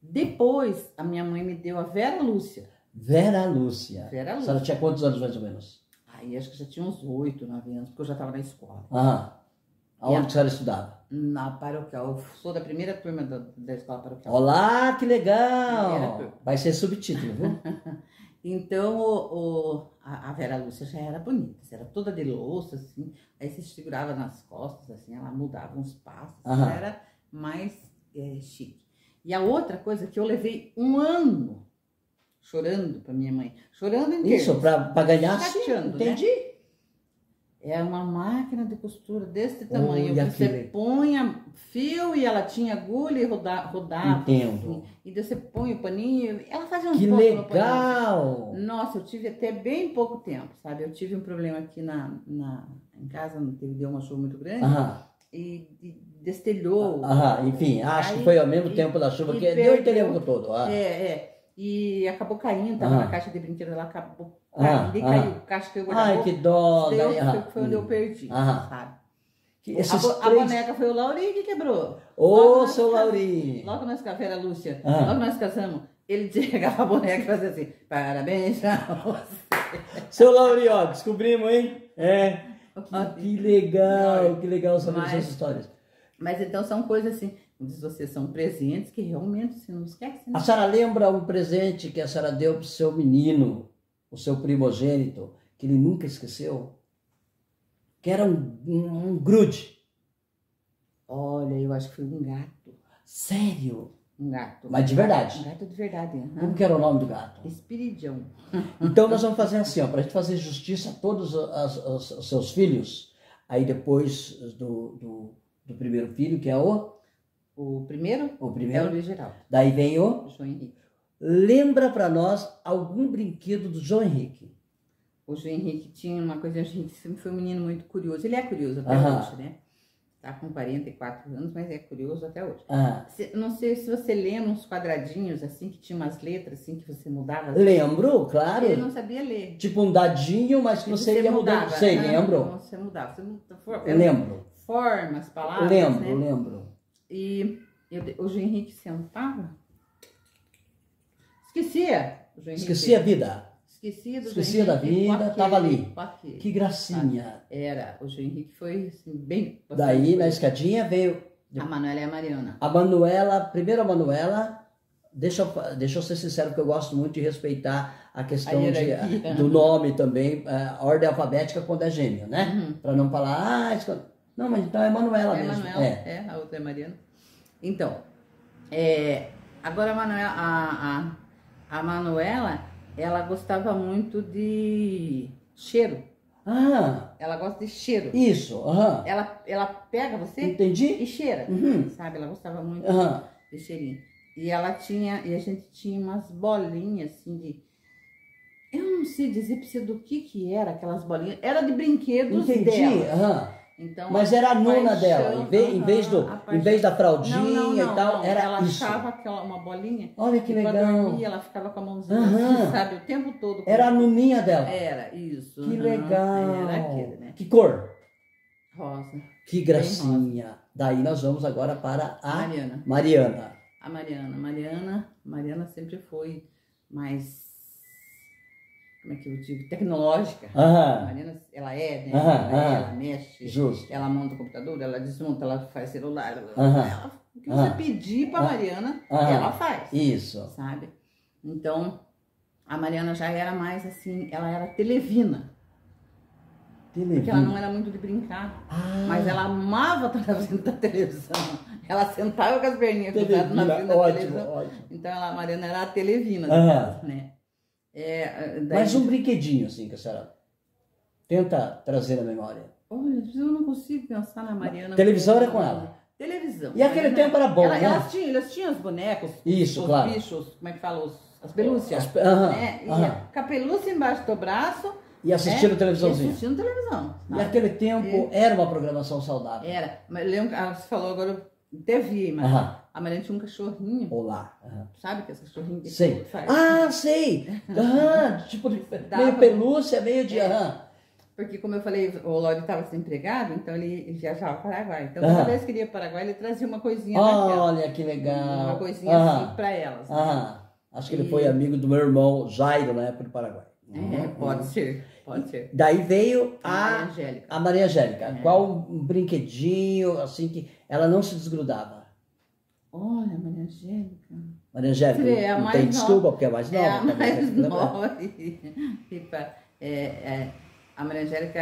Depois, a minha mãe me deu a Vera Lúcia.
Vera Lúcia.
Vera
A
Lúcia.
senhora tinha quantos anos, mais ou menos?
Aí acho que já tinha uns 8, 9 anos, porque eu já estava na escola.
Aham. Aonde que a senhora estudava?
Na paroquial. Eu sou da primeira turma da escola paroquial.
Olá, que
Primeira
legal!
turma.
Vai ser subtítulo, viu?
Então, a Vera Lúcia já era bonita, era toda de louça, assim, aí se segurava nas costas, assim, ela mudava uns passos,
Aham.
era mais chique. E a outra coisa que eu levei um ano chorando para minha mãe, chorando em
Isso,
termos,
para ganhar, sim,
chateando, né?
entendi.
É uma máquina de costura desse tamanho,
Olha
você
que-
põe fio e ela tinha agulha e rodava.
Entendo.
E daí você põe o paninho, ela fazia uns
Que
pontos no paninho.
legal!
Nossa, eu tive até bem pouco tempo, sabe? Eu tive um problema aqui em casa, deu uma chuva muito grande
Aham.
e destelhou.
Aham, enfim, acho que
Aí-
foi ao mesmo
e-
tempo da chuva,
e
que deu o
perdeu.
tempo todo. Ah.
E acabou caindo, tava
Ah.
na caixa de brinquedo, ela acabou
Ah,
caindo, e
ah.
caiu, a caixa caiu,
Ai, que dó!
daí
Daí,
foi onde eu perdi,
Aham.
sabe?
Que
A,
esses
a
três...
boneca foi o Lauri que quebrou.
Ô,
Logo
seu
nós
Lauri!
Logo nós casamos, Vera Lúcia,
Ah.
logo nós casamos, ele chegava a boneca e fazia assim, parabéns pra você.
Seu Lauri, ó, descobrimos, hein? É. Que legal,
Mas-
que legal saber
mas-
essas histórias.
Mas então são coisas assim, como diz você, são presentes que realmente você não esquece, né?
A senhora lembra um presente que a senhora deu pro seu menino, o seu primogênito, que ele nunca esqueceu? Que era um grude.
Olha, eu acho que foi um gato.
Sério?
Um gato.
Mas de verdade?
Um gato de verdade.
Como que era o nome do gato?
Espiridião.
Então nós vamos fazer assim, ó, para a gente fazer justiça a todos os seus filhos, aí depois do primeiro filho, que é
O primeiro
o
é o
primeiro,
Luiz Geraldo,
daí vem o...
o João Henrique.
Lembra para nós algum brinquedo do João Henrique?
O João Henrique tinha uma coisa, o João Henrique sempre foi um menino muito curioso. Ele é curioso até
Aham.
hoje, né? Tá com 44 anos, mas é curioso até hoje.
Ah,
Não sei se você lembra uns quadradinhos assim, que tinha umas letras assim, que você mudava.
lembro, claro.
Ele não sabia ler.
Tipo um dadinho, mas que você ia mudando.
mudava.
Sei,
Ah,
lembro.
Você mudava.
Eu lembro.
Formas, palavras,
Lembro,
né?
lembro.
E o João Henrique sentava. Esquecia. O João Henrique.
Esqueci a vida.
Esquecia do
Esquecia
João
da
Henrique,
vida,
com aquele,
tava ali.
com aquele.
Que gracinha.
Era, o João Henrique foi assim, bem.
Daí na escadinha veio
A Manuela e a Mariana.
a Manuela, primeiro a Manuela. Deixa eu ser sincero, que eu gosto muito de respeitar a questão
A hierarquia.
do nome também, a ordem alfabética quando é gêmeo, né?
Uhum.
Para não falar, não, mas então é Manuela
É
mesmo.
Manuela,
É.
a outra é Mariana. Então, agora a Manuela, a Manuela, ela gostava muito de cheiro.
Ah,
Ela gosta de cheiro.
isso, aham.
Ela pega você
Entendi?
e cheira,
Uhum.
sabe? Ela gostava muito
Aham.
de cheirinho. E a gente tinha umas bolinhas assim de. Eu não sei dizer pra você do que era aquelas bolinhas. Era de brinquedos
Entendi,
dela.
aham.
Então,
Mas era a nona
paixão,
dela, em vez da fraldinha
não,
e tal,
não.
era
Ela
isso.
achava uma bolinha.
Olha que
E pra
legal.
dormir, ela ficava com a mãozinha
Aham.
assim, sabe? O tempo todo.
Era a nuninha dela.
Era, isso.
Que
aham.
legal.
Era aquele, né?
Que cor?
Rosa.
Que gracinha. Daí nós vamos agora para a
Mariana.
Mariana.
A Mariana sempre foi mais, como é que eu digo, tecnológica. A
Aham.
Mariana, ela é, né?
Aham,
Ela
aham.
mexe,
Justo.
ela monta o computador, ela desmonta, ela faz celular.
Aham.
O que você
Aham.
pedir pra
Aham.
Mariana,
Aham.
ela faz.
Isso.
Sabe? Então, a Mariana já era mais assim, ela era televina. Porque ela não era muito de brincar.
Ah,
Mas ela amava estar na frente da televisão. Ela sentava com as perninhas cruzadas na
televina,
frente da
ótimo,
televisão.
ótimo.
Então a Mariana era a televina da
Aham.
casa, né? Daí,
Mas um brinquedinho assim que a senhora tenta trazer na memória.
olha, eu não consigo pensar na Mariana.
Televisão era com ela?
Televisão.
E aquele tempo era bom, né?
Elas tinham os bonecos,
Isso,
os
claro.
bichos, como é que fala? As pelúcias.
Aham,
Né? E
aham.
com a pelúcia embaixo do braço.
E assistindo
né?
televisãozinha.
E assistindo televisão.
E
sabe?
aquele tempo era uma programação saudável.
Era. Mas lembro, você falou agora, eu até vi, mas
Aham.
a Mariana tinha um cachorrinho.
Olá. Aham.
Sabe que esse cachorrinho que
Sei.
faz?
Ah, sei. Aham. Tipo de
Dava.
meio pelúcia, meio de. Aham.
Porque, como eu falei, o Lodi estava desempregado, então ele viajava para o Paraguai. Então,
Aham.
toda vez que ele ia para o Paraguai, ele trazia uma coisinha daquela.
Olha que legal.
Uma coisinha
Aham.
assim para elas. Né?
Aham. Acho que ele foi amigo do meu irmão Jairo, na época do Paraguai.
Pode ser.
Daí veio
a Maria Angélica.
Qual um brinquedinho, assim, que ela não se desgrudava?
Olha, Maria Angélica.
Maria Angélica, não tem desculpa, porque é mais nova.
É a mais nova. A Maria Angélica,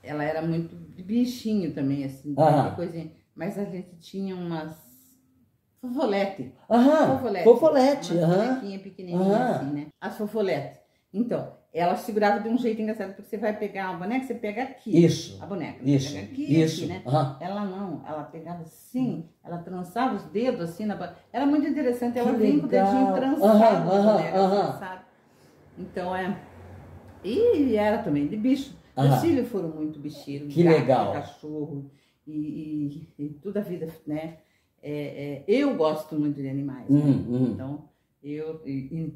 ela era muito bichinho também, assim, coisinha. Mas a gente tinha umas fofolete.
Fofolete.
Uma bonequinha pequenininha assim, né? As fofoletes. Então, ela segurava de um jeito engraçado, porque você vai pegar uma boneca, você pega aqui.
Isso.
A boneca.
Isso.
Pega aqui,
Isso.
Aqui, né? Ela não, ela pegava assim, ela trançava os dedos assim na boneca. Era muito interessante, ela vinha com o dedinho trançado na boneca, sabe? Então, E era também de bicho. Meus filhos foram muito bicheiros.
Que legal.
Cachorro e toda a vida, né? Eu gosto muito de animais. Né? Então,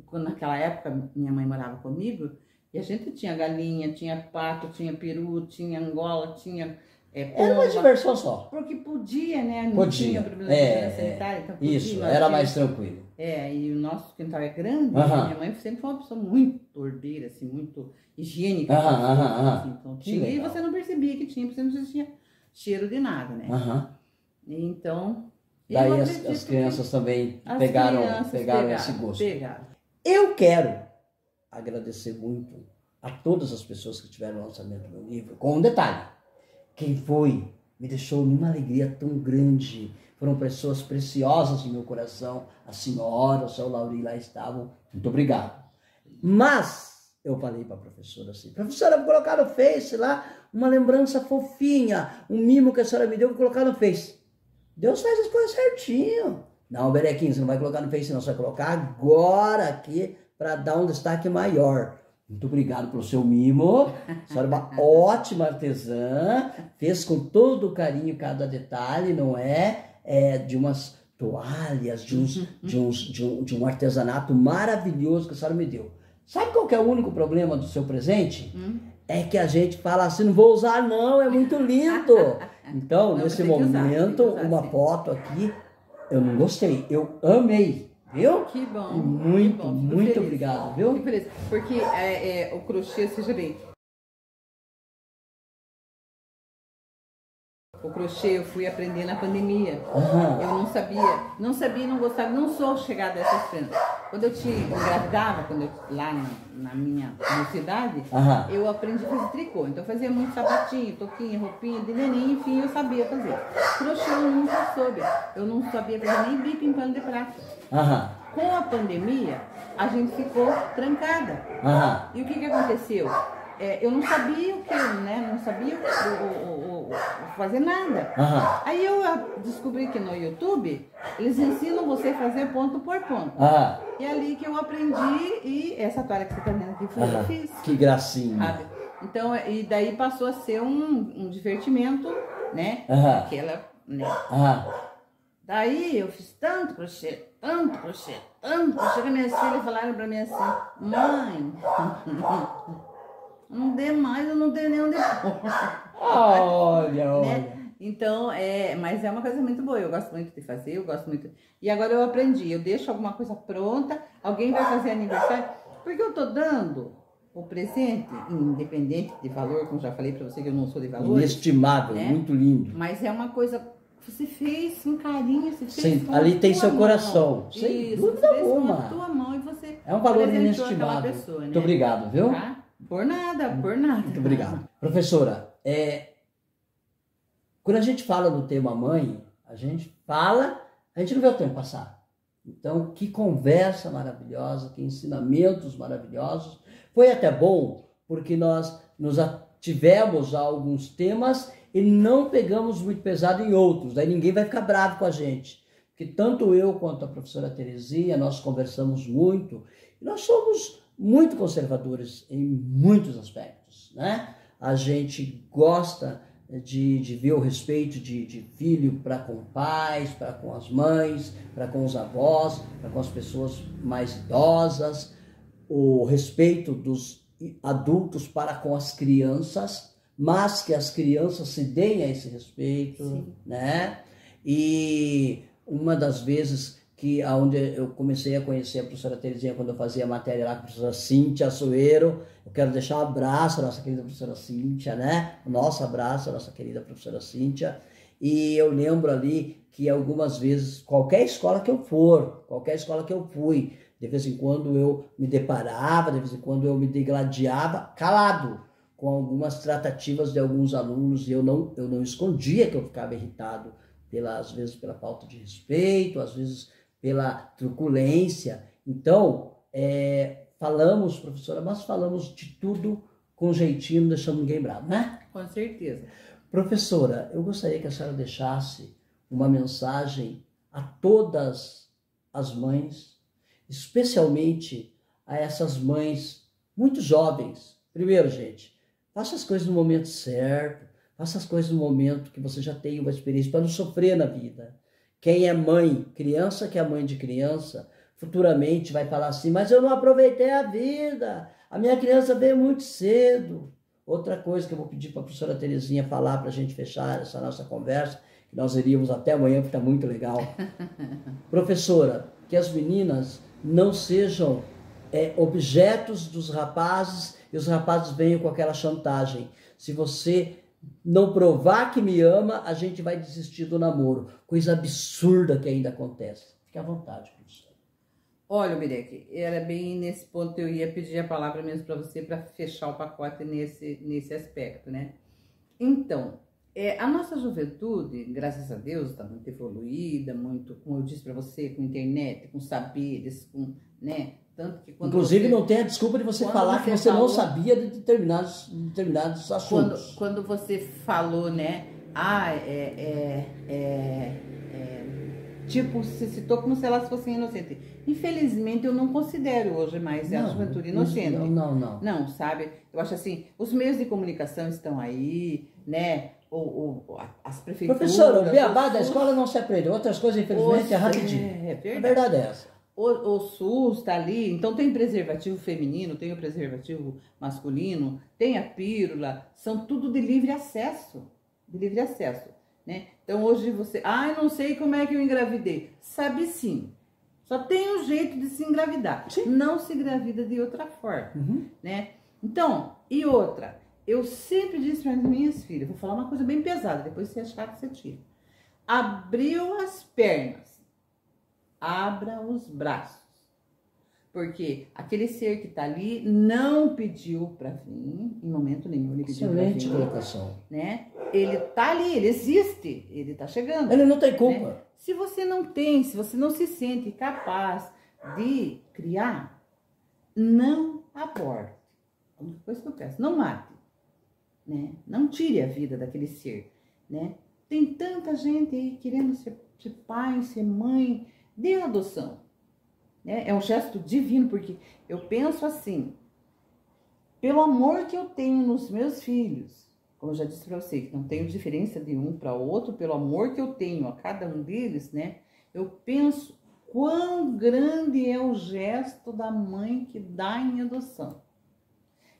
quando naquela época minha mãe morava comigo, e a gente tinha galinha, tinha pato, tinha peru, tinha angola, tinha pomba.
Era uma diversão só.
Porque podia, né? Não tinha problema de sanitária, então podia.
Isso, era mais tranquilo.
E o nosso quintal é grande, minha mãe sempre foi uma pessoa muito ordeira, assim, muito higiênica. Então, e você não percebia que tinha, porque você não tinha cheiro de nada, né? Então...
Daí as crianças também pegaram esse gosto. Eu quero agradecer muito a todas as pessoas que tiveram o lançamento do meu livro, com um detalhe. Quem foi me deixou numa alegria tão grande. Foram pessoas preciosas no meu coração. A senhora, o seu Lauri lá estavam. Muito obrigado. Mas eu falei para a professora assim, professora, vou colocar no Face lá uma lembrança fofinha, um mimo que a senhora me deu, vou colocar no Face. Deus faz as coisas certinho. Não, Berequinho, você não vai colocar no Face, não. Você vai colocar agora aqui para dar um destaque maior. Muito obrigado pelo seu mimo. A senhora é uma ótima artesã. Fez com todo o carinho cada detalhe, não é? De umas toalhas, de um artesanato maravilhoso que a senhora me deu. Sabe qual que é o único problema do seu presente? É que a gente fala assim, não vou usar não, é muito lindo. Então, nesse momento, uma foto aqui, eu não gostei, eu amei, viu?
Que bom.
Muito obrigado, viu?
Que feliz. Porque o crochê, seja bem... O crochê eu fui aprender na pandemia. Eu não sabia, não gostava, não sou chegada a essas coisas. Quando eu engravidava, lá na minha mocidade, eu aprendi a fazer tricô. Então eu fazia muito sapatinho, toquinha, roupinha de neném, enfim, eu sabia fazer. Crochê eu nunca soube. Eu não sabia fazer nem bico em pano de prata. Com a pandemia, a gente ficou trancada. E o que aconteceu? Eu não sabia o que, né? Não sabia fazer nada. Aí eu descobri que no YouTube eles ensinam você a fazer ponto por ponto. E é ali que eu aprendi, e essa toalha que você está vendo aqui foi eu fiz.
Que gracinha.
Sabe? Então, e daí passou a ser um divertimento, né? Aquela, né? Daí eu fiz tanto crochê, que minhas filhas falaram pra mim assim, mãe, não dê mais, eu não dei nem onde pôr.
Olha.
Né? Então, mas é uma coisa muito boa, eu gosto muito de fazer, eu gosto muito. E agora eu aprendi, eu deixo alguma coisa pronta, alguém vai fazer aniversário, porque eu tô dando o presente, independente de valor, como já falei pra você que eu não sou de valor.
Inestimável, né? Muito lindo.
Mas é uma coisa que você fez com carinho, você fez com
ali tem seu
mão.
coração, sem dúvida alguma.
Com a tua mão e você
é um valor inestimável.
Pessoa, né?
Muito obrigado, viu?
Tá? Por nada.
Muito obrigado. Professora, quando a gente fala do tema mãe, a gente não vê o tempo passar. Então, que conversa maravilhosa, que ensinamentos maravilhosos. Foi até bom, porque nós nos tivemos alguns temas e não pegamos muito pesado em outros. Daí ninguém vai ficar bravo com a gente. Porque tanto eu quanto a professora Terezinha, nós conversamos muito. E nós somos muito conservadores em muitos aspectos, né? A gente gosta de ver o respeito de filho para com pais, para com as mães, para com os avós, para com as pessoas mais idosas, o respeito dos adultos para com as crianças, mas que as crianças se deem a esse respeito, né? E uma das vezes que onde eu comecei a conhecer a professora Terezinha quando eu fazia matéria lá com a professora Cíntia Açoeiro. Eu quero deixar um abraço à nossa querida professora Cíntia, né? O nosso abraço à nossa querida professora Cíntia. E eu lembro ali que algumas vezes, qualquer escola que eu for, qualquer escola que eu fui, de vez em quando eu me deparava, de vez em quando eu me degladiava, calado, com algumas tratativas de alguns alunos, e eu não escondia que eu ficava irritado, às vezes pela falta de respeito, às vezes pela truculência. Então, falamos, professora, mas falamos de tudo com jeitinho, não deixamos ninguém bravo, né?
Com certeza.
Professora, eu gostaria que a senhora deixasse uma mensagem a todas as mães, especialmente a essas mães muito jovens. Primeiro, gente, faça as coisas no momento certo, faça as coisas no momento que você já tem uma experiência, para não sofrer na vida. Quem é mãe, criança que é mãe de criança, futuramente vai falar assim, mas eu não aproveitei a vida, a minha criança veio muito cedo. Outra coisa que eu vou pedir para a professora Terezinha falar para a gente fechar essa nossa conversa, que nós iríamos até amanhã, porque está muito legal. Professora, que as meninas não sejam objetos dos rapazes e os rapazes venham com aquela chantagem. Se você não provar que me ama, a gente vai desistir do namoro. Coisa absurda que ainda acontece. Fique à vontade, professora.
Olha, Mirek, era bem nesse ponto que eu ia pedir a palavra mesmo para você, para fechar o pacote nesse aspecto, né? Então, a nossa juventude, graças a Deus, está muito evoluída, muito, como eu disse para você, com internet, com saberes, com, né? Tanto que quando
inclusive, não tem a desculpa de você falar que você não sabia de determinados assuntos.
Quando você falou, né? Tipo, se citou como se elas fossem inocentes. Infelizmente, eu não considero hoje mais a juventude inocente. Não, sabe? Eu acho assim, os meios de comunicação estão aí, né? As prefeituras...
Professora, o beabá da escola não se aprende. Outras coisas, infelizmente, é rapidinho.
É verdade.
A verdade é essa.
O SUS está ali, então tem preservativo feminino, tem o preservativo masculino, tem a pílula, são tudo de livre acesso, né? Então hoje você, não sei como é que eu engravidei. Sabe sim, só tem um jeito de se engravidar, sim. Não se engravida de outra forma, né? Então, e outra, eu sempre disse para as minhas filhas, vou falar uma coisa bem pesada, depois se achar que você tira. Abriu as pernas, abra os braços, porque aquele ser que está ali não pediu para vir, em momento nenhum ele pediu para vir.
Excelente colocação.
Né? Ele está ali, ele existe, ele está chegando.
Ele não tem culpa.
Né? Se você não se sente capaz de criar, não aborte. A única coisa que eu peço, não mate, né? Não tire a vida daquele ser, né? Tem tanta gente aí querendo ser pai, ser mãe. Dê adoção, né? É um gesto divino, porque eu penso assim, pelo amor que eu tenho nos meus filhos, como eu já disse para você, que não tenho diferença de um para o outro, pelo amor que eu tenho a cada um deles, né? Eu penso quão grande é o gesto da mãe que dá em adoção.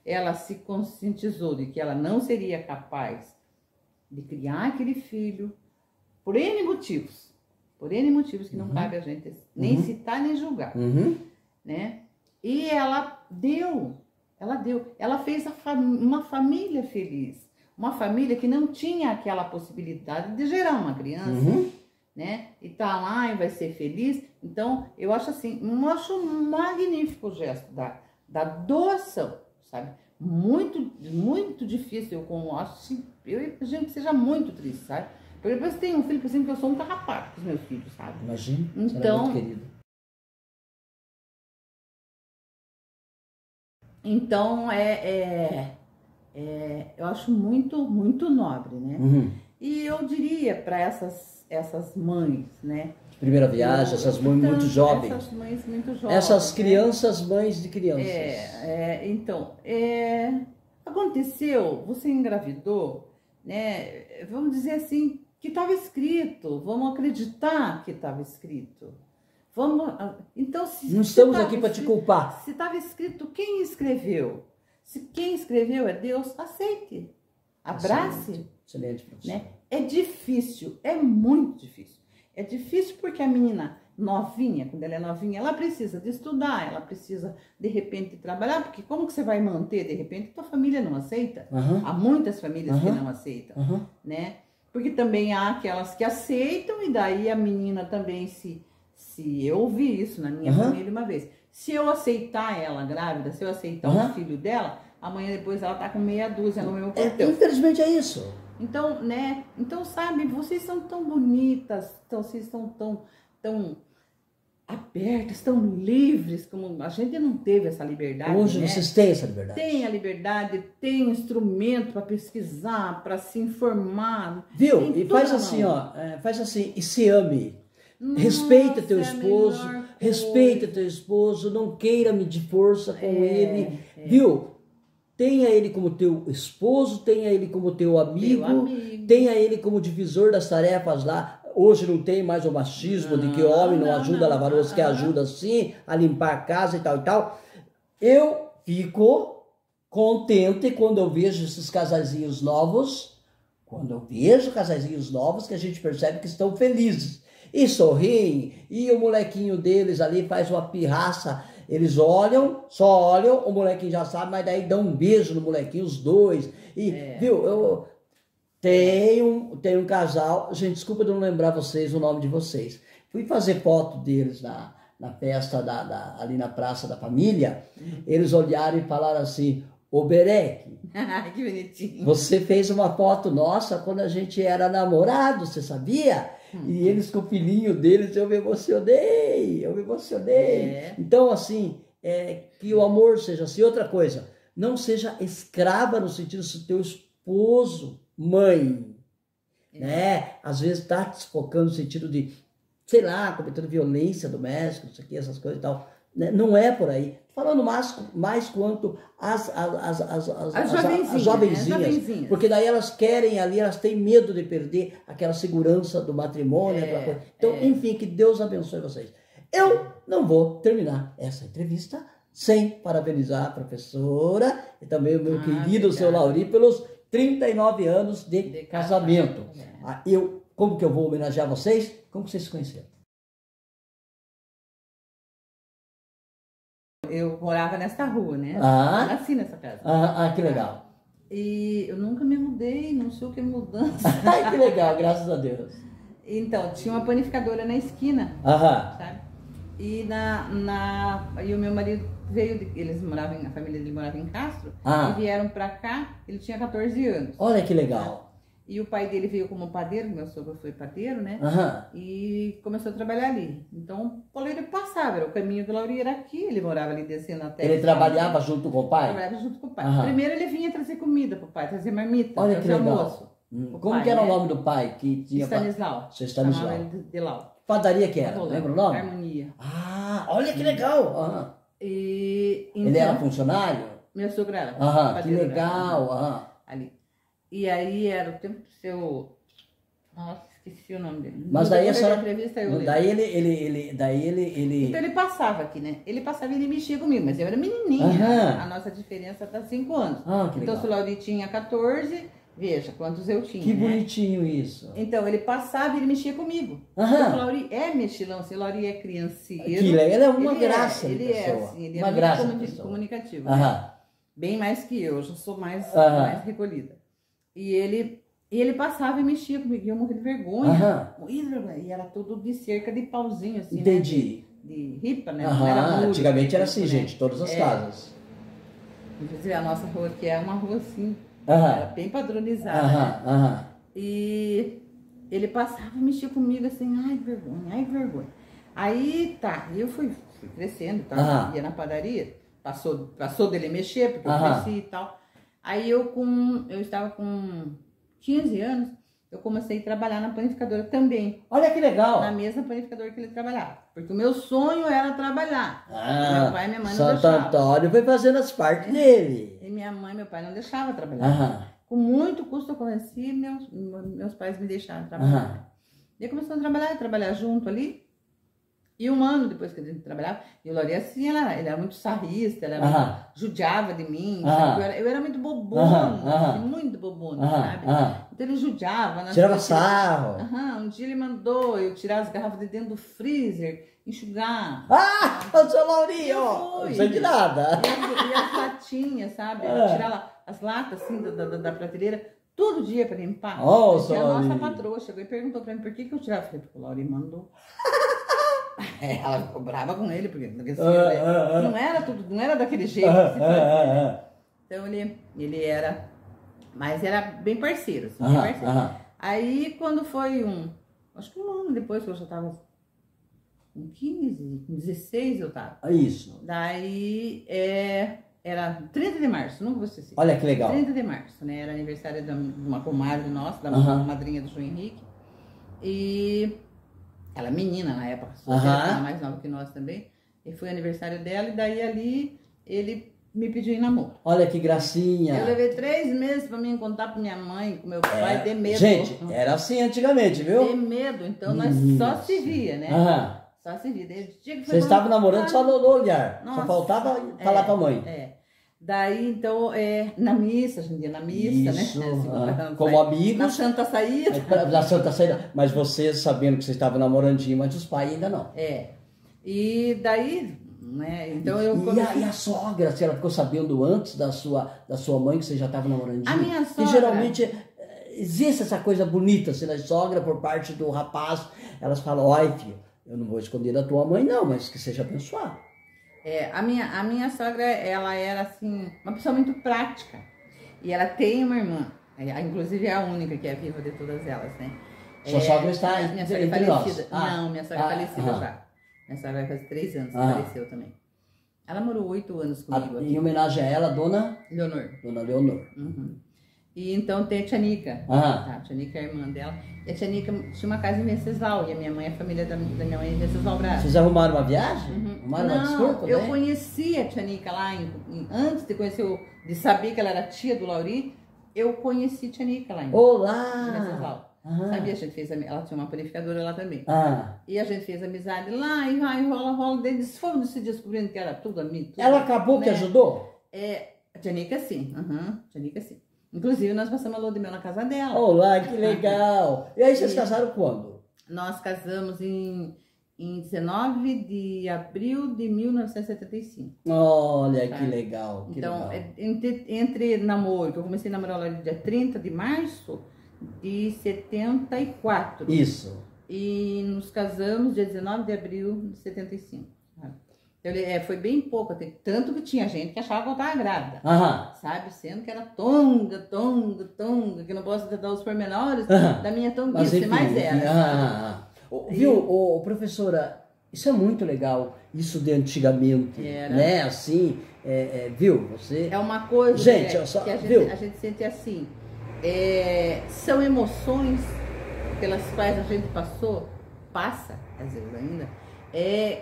Ela se conscientizou de que ela não seria capaz de criar aquele filho por N motivos. Por N motivos que não cabe a gente nem citar, nem julgar, né? E ela fez uma família feliz, uma família que não tinha aquela possibilidade de gerar uma criança, né? E tá lá e vai ser feliz. Então, eu acho assim, magnífico o gesto da doação, sabe? Muito, muito difícil, eu acho que a gente seja muito triste, sabe? Porque depois tem um filho, por exemplo, que eu sou um carrapato com os meus filhos, sabe?
Imagina,
então,
muito querido.
Então, eu acho muito, muito nobre, né? E eu diria para essas mães, né?
Primeira viagem, essas mães muito jovens.
Essas mães muito jovens.
Essas crianças, né? Mães de crianças.
Então, aconteceu, você engravidou, né? Vamos dizer assim, que estava escrito, vamos acreditar que estava escrito. Então,
não estamos aqui para te culpar.
Se estava escrito, quem escreveu? Se quem escreveu é Deus, aceite, abrace.
Excelente, professor.
Né? É difícil, é muito difícil. É difícil porque a menina, novinha, quando ela é novinha, ela precisa de estudar, ela precisa, de repente, trabalhar, porque como que você vai manter, de repente, tua família não aceita? Há muitas famílias que não aceitam, né? Porque também há aquelas que aceitam, e daí a menina também, se eu ouvi isso na minha família uma vez, se eu aceitar ela grávida, se eu aceitar o filho dela, amanhã depois ela tá com meia dúzia no meu portão.
Infelizmente é isso.
Então, né? Então, sabe, vocês são tão bonitas, vocês são tão abertas, tão livres, como a gente não teve essa liberdade.
Hoje
né?
vocês têm essa liberdade.
Tem a liberdade, tem instrumento para pesquisar, para se informar.
Viu? E faz assim, ó, faz assim, e se ame. Respeita teu esposo, respeita teu esposo, não queira medir força com ele, viu? Tenha ele como teu esposo, tenha ele como teu amigo, tenha ele como divisor das tarefas lá. Hoje não tem mais o machismo de que o homem não ajuda a lavar louça, que ajuda sim a limpar a casa e tal e tal. Eu fico contente quando eu vejo esses casaizinhos novos, que a gente percebe que estão felizes. E sorriem, e o molequinho deles ali faz uma pirraça. Eles olham, só olham, o molequinho já sabe, mas daí dão um beijo no molequinho, os dois. E, viu, eu tenho um casal, gente, desculpa de não lembrar vocês o nome de vocês. Fui fazer foto deles na festa ali na Praça da Família. Eles olharam e falaram assim: ô Berek,
que bonitinho.
Você fez uma foto nossa quando a gente era namorado, você sabia? E eles com o filhinho deles, eu me emocionei. Então, assim, que o amor seja assim. Outra coisa, não seja escrava no sentido de teu esposo, mãe, né? Às vezes tá te focando no sentido de, sei lá, cometendo violência doméstica, não sei o que, essas coisas e tal. Não é por aí. Falando mais quanto as jovenzinhas, porque daí elas querem ali, elas têm medo de perder aquela segurança do matrimônio, aquela coisa. Então, enfim, que Deus abençoe vocês. Eu não vou terminar essa entrevista sem parabenizar a professora e também o meu querido seu Lauri pelos 39 anos de casamento. Como que eu vou homenagear vocês? Como que vocês se conheceram?
Eu morava nessa rua, né? Eu nasci nessa casa.
Que legal.
E eu nunca me mudei, não sei o que é mudança.
Que legal, graças a Deus.
Então, tinha uma panificadora na esquina, sabe? E, e o meu marido veio, a família dele morava em Castro, e vieram pra cá, ele tinha 14 anos.
Olha que legal.
E o pai dele veio como padeiro, meu sogro foi padeiro, né? E começou a trabalhar ali. Então, o ele passava, era o caminho do Lauri era aqui, ele morava ali descendo até.
Ele trabalhava junto com o pai?
Trabalhava junto com o pai. Primeiro ele vinha trazer comida pro pai, trazer marmita,
olha que legal.
Almoço.
Como que era o nome do pai? Que tinha
Stanislau.
Seu Stanislau.
Chamava ele de Lau.
Padaria que era, lembra o nome?
Harmonia.
Olha que legal.
E, então,
ele era funcionário?
Meu sogro era.
Que legal.
Ali. E aí era o tempo do seu... Nossa, esqueci o nome dele.
Mas daí a senhora...
Daí ele... Então ele passava aqui, né? Ele passava e ele mexia comigo, mas eu era menininha. A nossa diferença tá 5 anos. Então se o Lauri tinha 14, veja quantos eu tinha.
Que bonitinho isso.
Então ele passava e ele mexia comigo. Então o Lauri é mexilão, se o Lauri é crianceiro.
Ele é uma graça de pessoa.
Ele é assim, ele é muito comunicativo. Bem mais que eu já sou mais recolhida. E ele passava e mexia comigo, e eu morria de vergonha. E era tudo de cerca de pauzinho, assim,
entendi.
Né? De ripa, né? Não era muro,
antigamente era assim, né? Gente, todas as casas.
Inclusive a nossa rua aqui é uma rua assim, era bem padronizada. Né? E ele passava e mexia comigo assim, ai vergonha. Aí tá, eu fui crescendo, ia na padaria, passou dele mexer, porque eu cresci e tal. Aí eu estava com 15 anos, eu comecei a trabalhar na panificadora também.
Olha que legal!
Na mesma panificadora que ele trabalhava. Porque o meu sonho era trabalhar. Meu pai e minha mãe não
deixavam. Santo Antônio foi fazendo as partes dele.
E minha mãe e meu pai não deixavam trabalhar. Com muito custo eu convenci, meus pais me deixaram trabalhar. E eu comecei a trabalhar junto ali. E um ano depois que a gente trabalhava, e o Lauri assim, ele era muito sarrista, judiava de mim, sabe? Eu era muito bobona, muito bobona, sabe? Então ele judiava.
Tirava sarro.
Um dia ele mandou eu tirar as garrafas de dentro do freezer, enxugar.
O seu Laurinho, não sei de nada.
E as latinhas, sabe? Tirar lá as latas assim da prateleira, todo dia para limpar.
A
nossa patroa chegou e perguntou para mim por que eu tirava. Eu falei, porque o Laurinho mandou. Ela ficou brava com ele, porque não era tudo, não era daquele jeito que se fazia. Então ele era, mas era bem parceiro, assim, bem parceiro. Aí quando foi acho que um ano depois que eu já tava com 15, com 16 eu tava.
Isso.
Daí era 30 de março, nunca vou esquecer.
Olha que legal.
30 de março, né? Era aniversário de uma comadre nossa, da madrinha do João Henrique. E ela menina na época, ela mais nova que nós também. E foi aniversário dela, e daí ali ele me pediu em namoro.
Olha que gracinha.
Eu levei 3 meses pra mim contar pra minha mãe, com meu pai, de medo.
Gente, era assim antigamente, viu?
De medo, então nós só se via, né? Só se via. Desde o dia que foi.
Você estava namorando só no olhar.
Nossa,
só faltava falar pra mãe.
Daí, então, na missa, a gente ia na missa,
isso,
né?
como amigos.
Na Santa Saída.
Na Santa Saída. Mas você sabendo que você estava namorandinho, mas os pais ainda não.
E daí, né? Então eu
comecei... E a sogra, se ela ficou sabendo antes da sua mãe que você já estava namorandinho?
A minha sogra...
Que geralmente existe essa coisa bonita, assim, da sogra por parte do rapaz. Elas falam, olha filho, eu não vou esconder da tua mãe não, mas que seja abençoado.
A minha sogra, ela era assim, uma pessoa muito prática. E ela tem uma irmã, inclusive é a única que é viva de todas elas, né?
Sua sogra está
minha sogra
entre
falecida.
nós.
Não, minha sogra falecida já. Minha sogra vai fazer 3 anos que faleceu também. Ela morou 8 anos comigo aqui.
Em homenagem a ela, Dona
Leonor.
Dona Leonor.
E então tem a Tia Nica. A Tia Nica é a irmã dela. E a Tia Nica tinha uma casa em Venceslau. E a minha mãe, a família da minha mãe é em Venceslau Brás.
Vocês arrumaram uma viagem? Arrumaram uma desculpa,
eu conheci a Tia Nica lá, antes de conhecer, de saber que ela era tia do Lauri, eu conheci a Tia Nica lá em Venceslau. Sabia, a gente fez, ela tinha uma purificadora lá também. E a gente fez amizade lá, e vai, rola, eles foram se descobrindo que era tudo amigo.
Ela acabou que ajudou?
A Tia Nica sim, Tia Nica sim. Inclusive, nós passamos a lua de mel na casa dela.
Olá, que legal! E aí, vocês casaram quando?
Nós casamos em 19 de abril de 1975.
Olha, que legal, que
então,
legal.
entre namoro, que eu comecei a namorar lá no dia 30 de março de 74.
Isso.
E nos casamos dia 19 de abril de 75. Foi bem pouco, tanto que tinha gente que achava que eu estava grávida, sabe? Sendo que era tonga, que não posso dar os pormenores da minha tonguice, mas era.
Viu, professora, isso é muito legal, isso de antigamente, né? Assim, viu, você...
É uma coisa
gente,
que a gente sente assim, são emoções pelas quais a gente passa, às vezes ainda,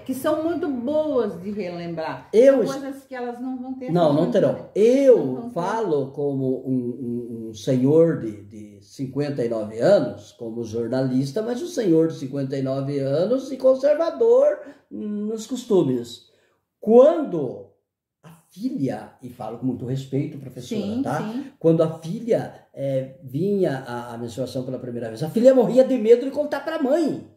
que são muito boas de relembrar. São coisas que elas não vão ter.
Não terão. Eu falo como um senhor de 59 anos, como jornalista, mas um senhor de 59 anos e conservador nos costumes. Quando a filha, e falo com muito respeito, professora, sim. Quando a filha vinha à menstruação pela primeira vez, a filha morria de medo de contar para a mãe.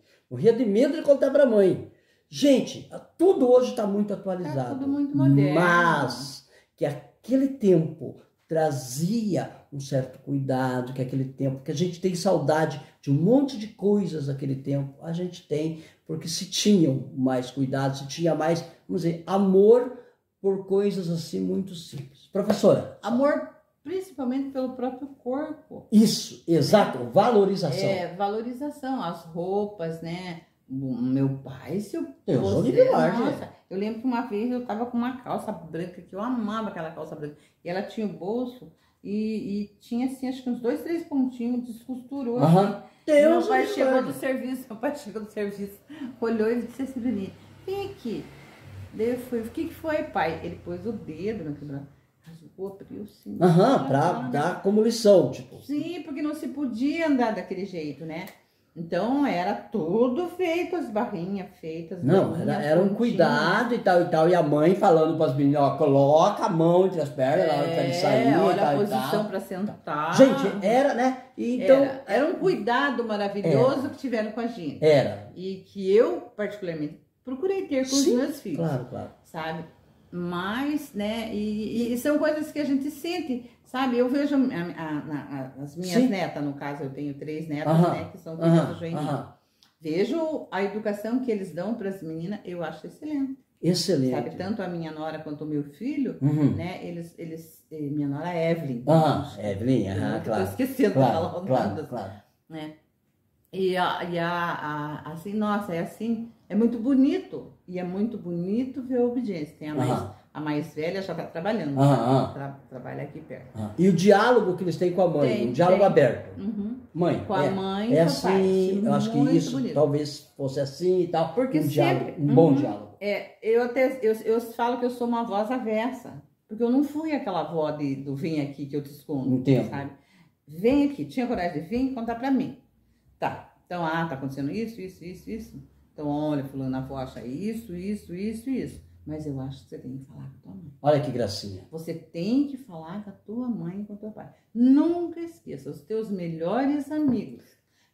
Gente, tudo hoje está muito atualizado.
Está tudo muito moderno.
Mas que aquele tempo trazia um certo cuidado, que aquele tempo, que a gente tem saudade de um monte de coisas daquele tempo, a gente tem, porque se tinham mais cuidado, se tinha mais, vamos dizer, amor por coisas assim muito simples. Professora.
Amor principalmente pelo próprio corpo.
Isso, exato, valorização.
Valorização, as roupas, né? Meu pai, eu lembro que uma vez eu tava com uma calça branca, que eu amava aquela calça branca, e ela tinha o bolso e tinha assim, acho que uns 2, 3 pontinhos, descosturou assim. Meu pai chegou do serviço, olhou e disse assim pra mim, vem aqui. Daí eu fui, o que foi, pai? Ele pôs o dedo na quebrada, abriu assim.
Pra dar como lição, tipo.
Sim, porque não se podia andar daquele jeito, né? Então, era tudo feito, as barrinhas feitas.
Não, era um cuidado e tal. E a mãe falando para as meninas, ó, coloca a mão entre as pernas na hora que ele sair.
Olha a posição para sentar.
Gente, era, né? Então,
era um cuidado maravilhoso que tiveram com a gente.
Era.
E que eu, particularmente, procurei ter com os meus filhos.
Claro.
Sabe? Mas, né, e são coisas que a gente sente, sabe? Eu vejo as minhas netas, no caso, eu tenho 3 netas, né, que são filhas do Joinville. Vejo a educação que eles dão para as meninas, eu acho excelente.
Excelente.
Sabe, tanto a minha nora quanto o meu filho, né, minha nora é Evelyn.
Evelyn, claro.
Tô esquecendo dela.
Claro.
Né? Assim, nossa, é assim, é muito bonito. E é muito bonito ver a obediência. Tem a mais velha já está trabalhando. Trabalha aqui perto.
E o diálogo que eles têm com a mãe, diálogo aberto. Mãe,
com a mãe
é assim, eu acho que isso bonito. Talvez fosse assim e tal.
Porque sempre,
um bom diálogo.
Eu falo que eu sou uma voz avessa. Porque eu não fui aquela avó do vem aqui que eu te escondo.
Entendo.
Sabe? Vem aqui, tinha coragem de vir contar pra mim. Tá, então, tá acontecendo isso. Então, olha, fulano, a avó acha isso. Mas eu acho que você tem que falar com a tua mãe.
Olha que gracinha.
Você tem que falar com a tua mãe e com o teu pai. Nunca esqueça, os teus melhores amigos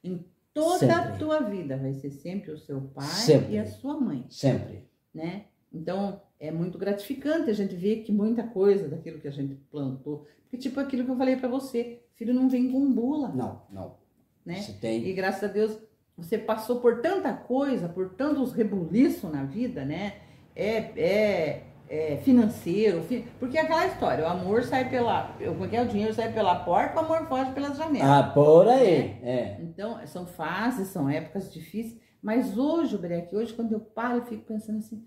em toda a tua vida vai ser sempre o seu pai e a sua mãe.
Sempre.
Né? Então, é muito gratificante a gente ver que muita coisa daquilo que a gente plantou. Porque, tipo, aquilo que eu falei pra você, filho não vem com bula.
Não.
Né?
Você tem.
E graças a Deus, você passou por tanta coisa, por tantos rebuliços na vida, né? Financeiro, porque é aquela história, o amor sai o dinheiro sai pela porta, o amor foge pelas janelas.
Por aí,
Então, são fases, são épocas difíceis, mas hoje, hoje quando eu paro, eu fico pensando assim,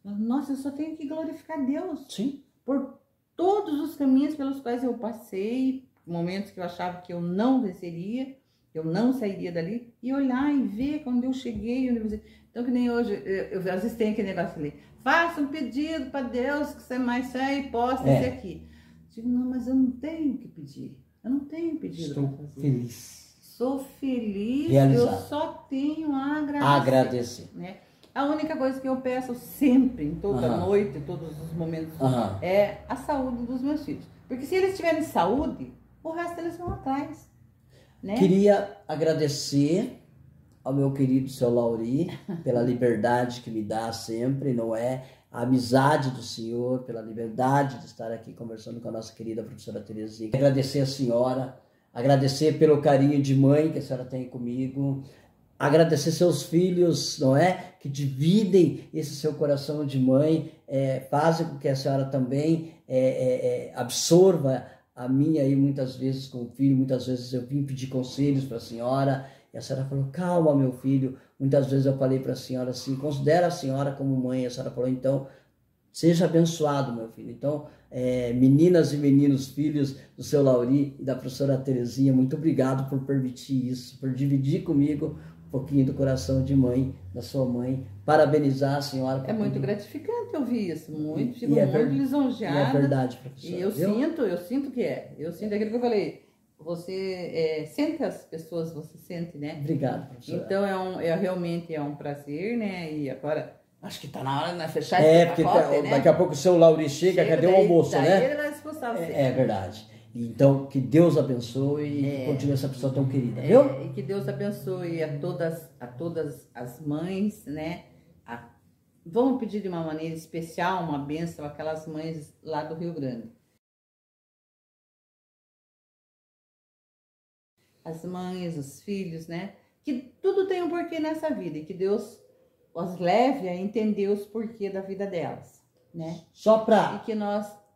nossa, eu só tenho que glorificar Deus.
Sim.
Por todos os caminhos pelos quais eu passei, momentos que eu achava que eu não venceria, eu não sairia dali, e olhar e ver quando eu cheguei, então que nem hoje, eu às vezes tem aquele negócio ali, faça um pedido para Deus que você mais sai e possa esse aqui. Digo, não, mas eu não tenho que pedir, eu não tenho pedido para fazer.
Feliz.
Sou feliz,
realizado.
Eu só tenho a
agradecer.
Né? A única coisa que eu peço sempre, em toda noite, em todos os momentos, é a saúde dos meus filhos. Porque se eles tiverem saúde, o resto eles vão atrás. Né?
Queria agradecer ao meu querido seu Lauri pela liberdade que me dá sempre, não é? A amizade do senhor, pela liberdade de estar aqui conversando com a nossa querida professora Terezinha. Agradecer a senhora, agradecer pelo carinho de mãe que a senhora tem comigo, agradecer seus filhos, não é? Que dividem esse seu coração de mãe, fazem com que a senhora também absorva a minha aí muitas vezes com o filho, muitas vezes eu vim pedir conselhos para a senhora, e a senhora falou, calma meu filho, muitas vezes eu falei para a senhora assim, considera a senhora como mãe, a senhora falou, então, seja abençoado meu filho. Então, meninas e meninos, filhos do seu Lauri e da professora Terezinha, muito obrigado por permitir isso, por dividir comigo um pouquinho do coração de mãe, da sua mãe, parabenizar a senhora.
É muito gratificante ouvir isso, fico muito lisonjeada.
E é verdade, professora.
E eu sinto que eu sinto aquilo que eu falei, você sente as pessoas, você sente, né?
Obrigado, professora.
Então, realmente é um prazer, né? E agora, acho que tá na hora de fechar esse pacote, né?
Daqui a pouco o seu Lauri chega, cadê o almoço, né?
Ele vai expulsar você.
É verdade. Então, que Deus abençoe e que continue essa pessoa tão querida, viu?
E que Deus abençoe a todas as mães, né? Vamos pedir de uma maneira especial uma bênção àquelas mães lá do Rio Grande. As mães, os filhos, né? Que tudo tem um porquê nessa vida e que Deus os leve a entender os porquês da vida delas, né?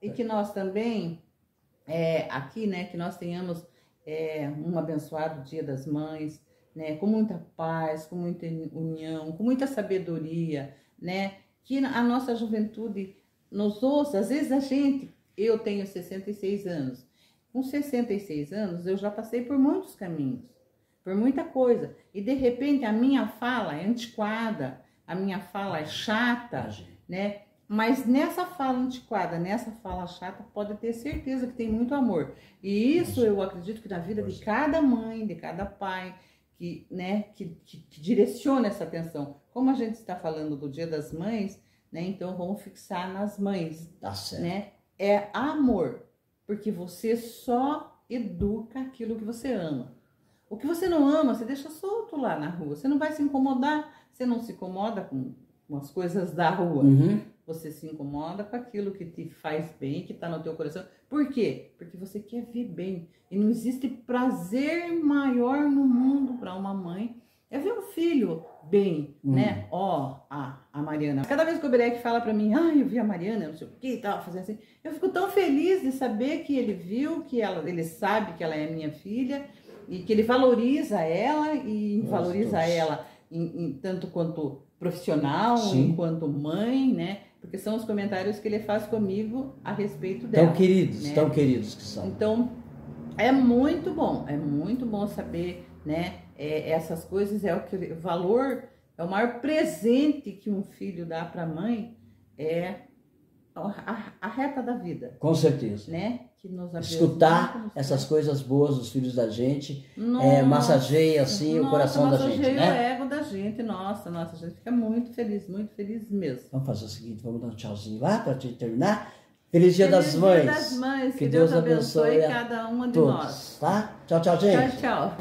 E que nós também... aqui, né, que nós tenhamos um abençoado Dia das Mães, né, com muita paz, com muita união, com muita sabedoria, né, que a nossa juventude nos ouça. Às vezes eu tenho 66 anos, com 66 anos eu já passei por muitos caminhos, por muita coisa, e de repente a minha fala é antiquada, a minha fala é chata, né? Mas nessa fala antiquada, nessa fala chata, pode ter certeza que tem muito amor. E isso eu acredito que na vida de cada mãe, de cada pai, né, que direciona essa atenção. Como a gente está falando do Dia das Mães, né, então vamos fixar nas mães.
Tá certo.
Né? É amor, porque você só educa aquilo que você ama. O que você não ama, você deixa solto lá na rua. Você não vai se incomodar, você não se incomoda com as coisas da rua.
Uhum.
Você se incomoda com aquilo que te faz bem, que está no teu coração. Por quê? Porque você quer ver bem. E não existe prazer maior no mundo para uma mãe é ver um filho bem, né? Ó, a Mariana. Cada vez que o Berek fala para mim, eu vi a Mariana, não sei o que, tava fazendo assim, eu fico tão feliz de saber que ele viu, que ele sabe que ela é minha filha e que ele valoriza ela e valoriza ela tanto quanto profissional,
Sim.
enquanto mãe, né? Porque são os comentários que ele faz comigo a respeito dela.
Tão queridos que são.
Então, é muito bom saber, né? Essas coisas o valor, é o maior presente que um filho dá para a mãe, é a reta da vida.
Com certeza.
Né? Que nos
escutar essas coisas boas dos filhos da gente, massageia assim o coração da gente, né?
Massageia o ego da gente, nossa, a gente fica muito feliz mesmo.
Vamos fazer o seguinte, vamos dar um tchauzinho lá para te terminar. Feliz Dia das Mães.
Que Deus abençoe cada uma de nós.
Tá? Tchau, gente.
Tchau.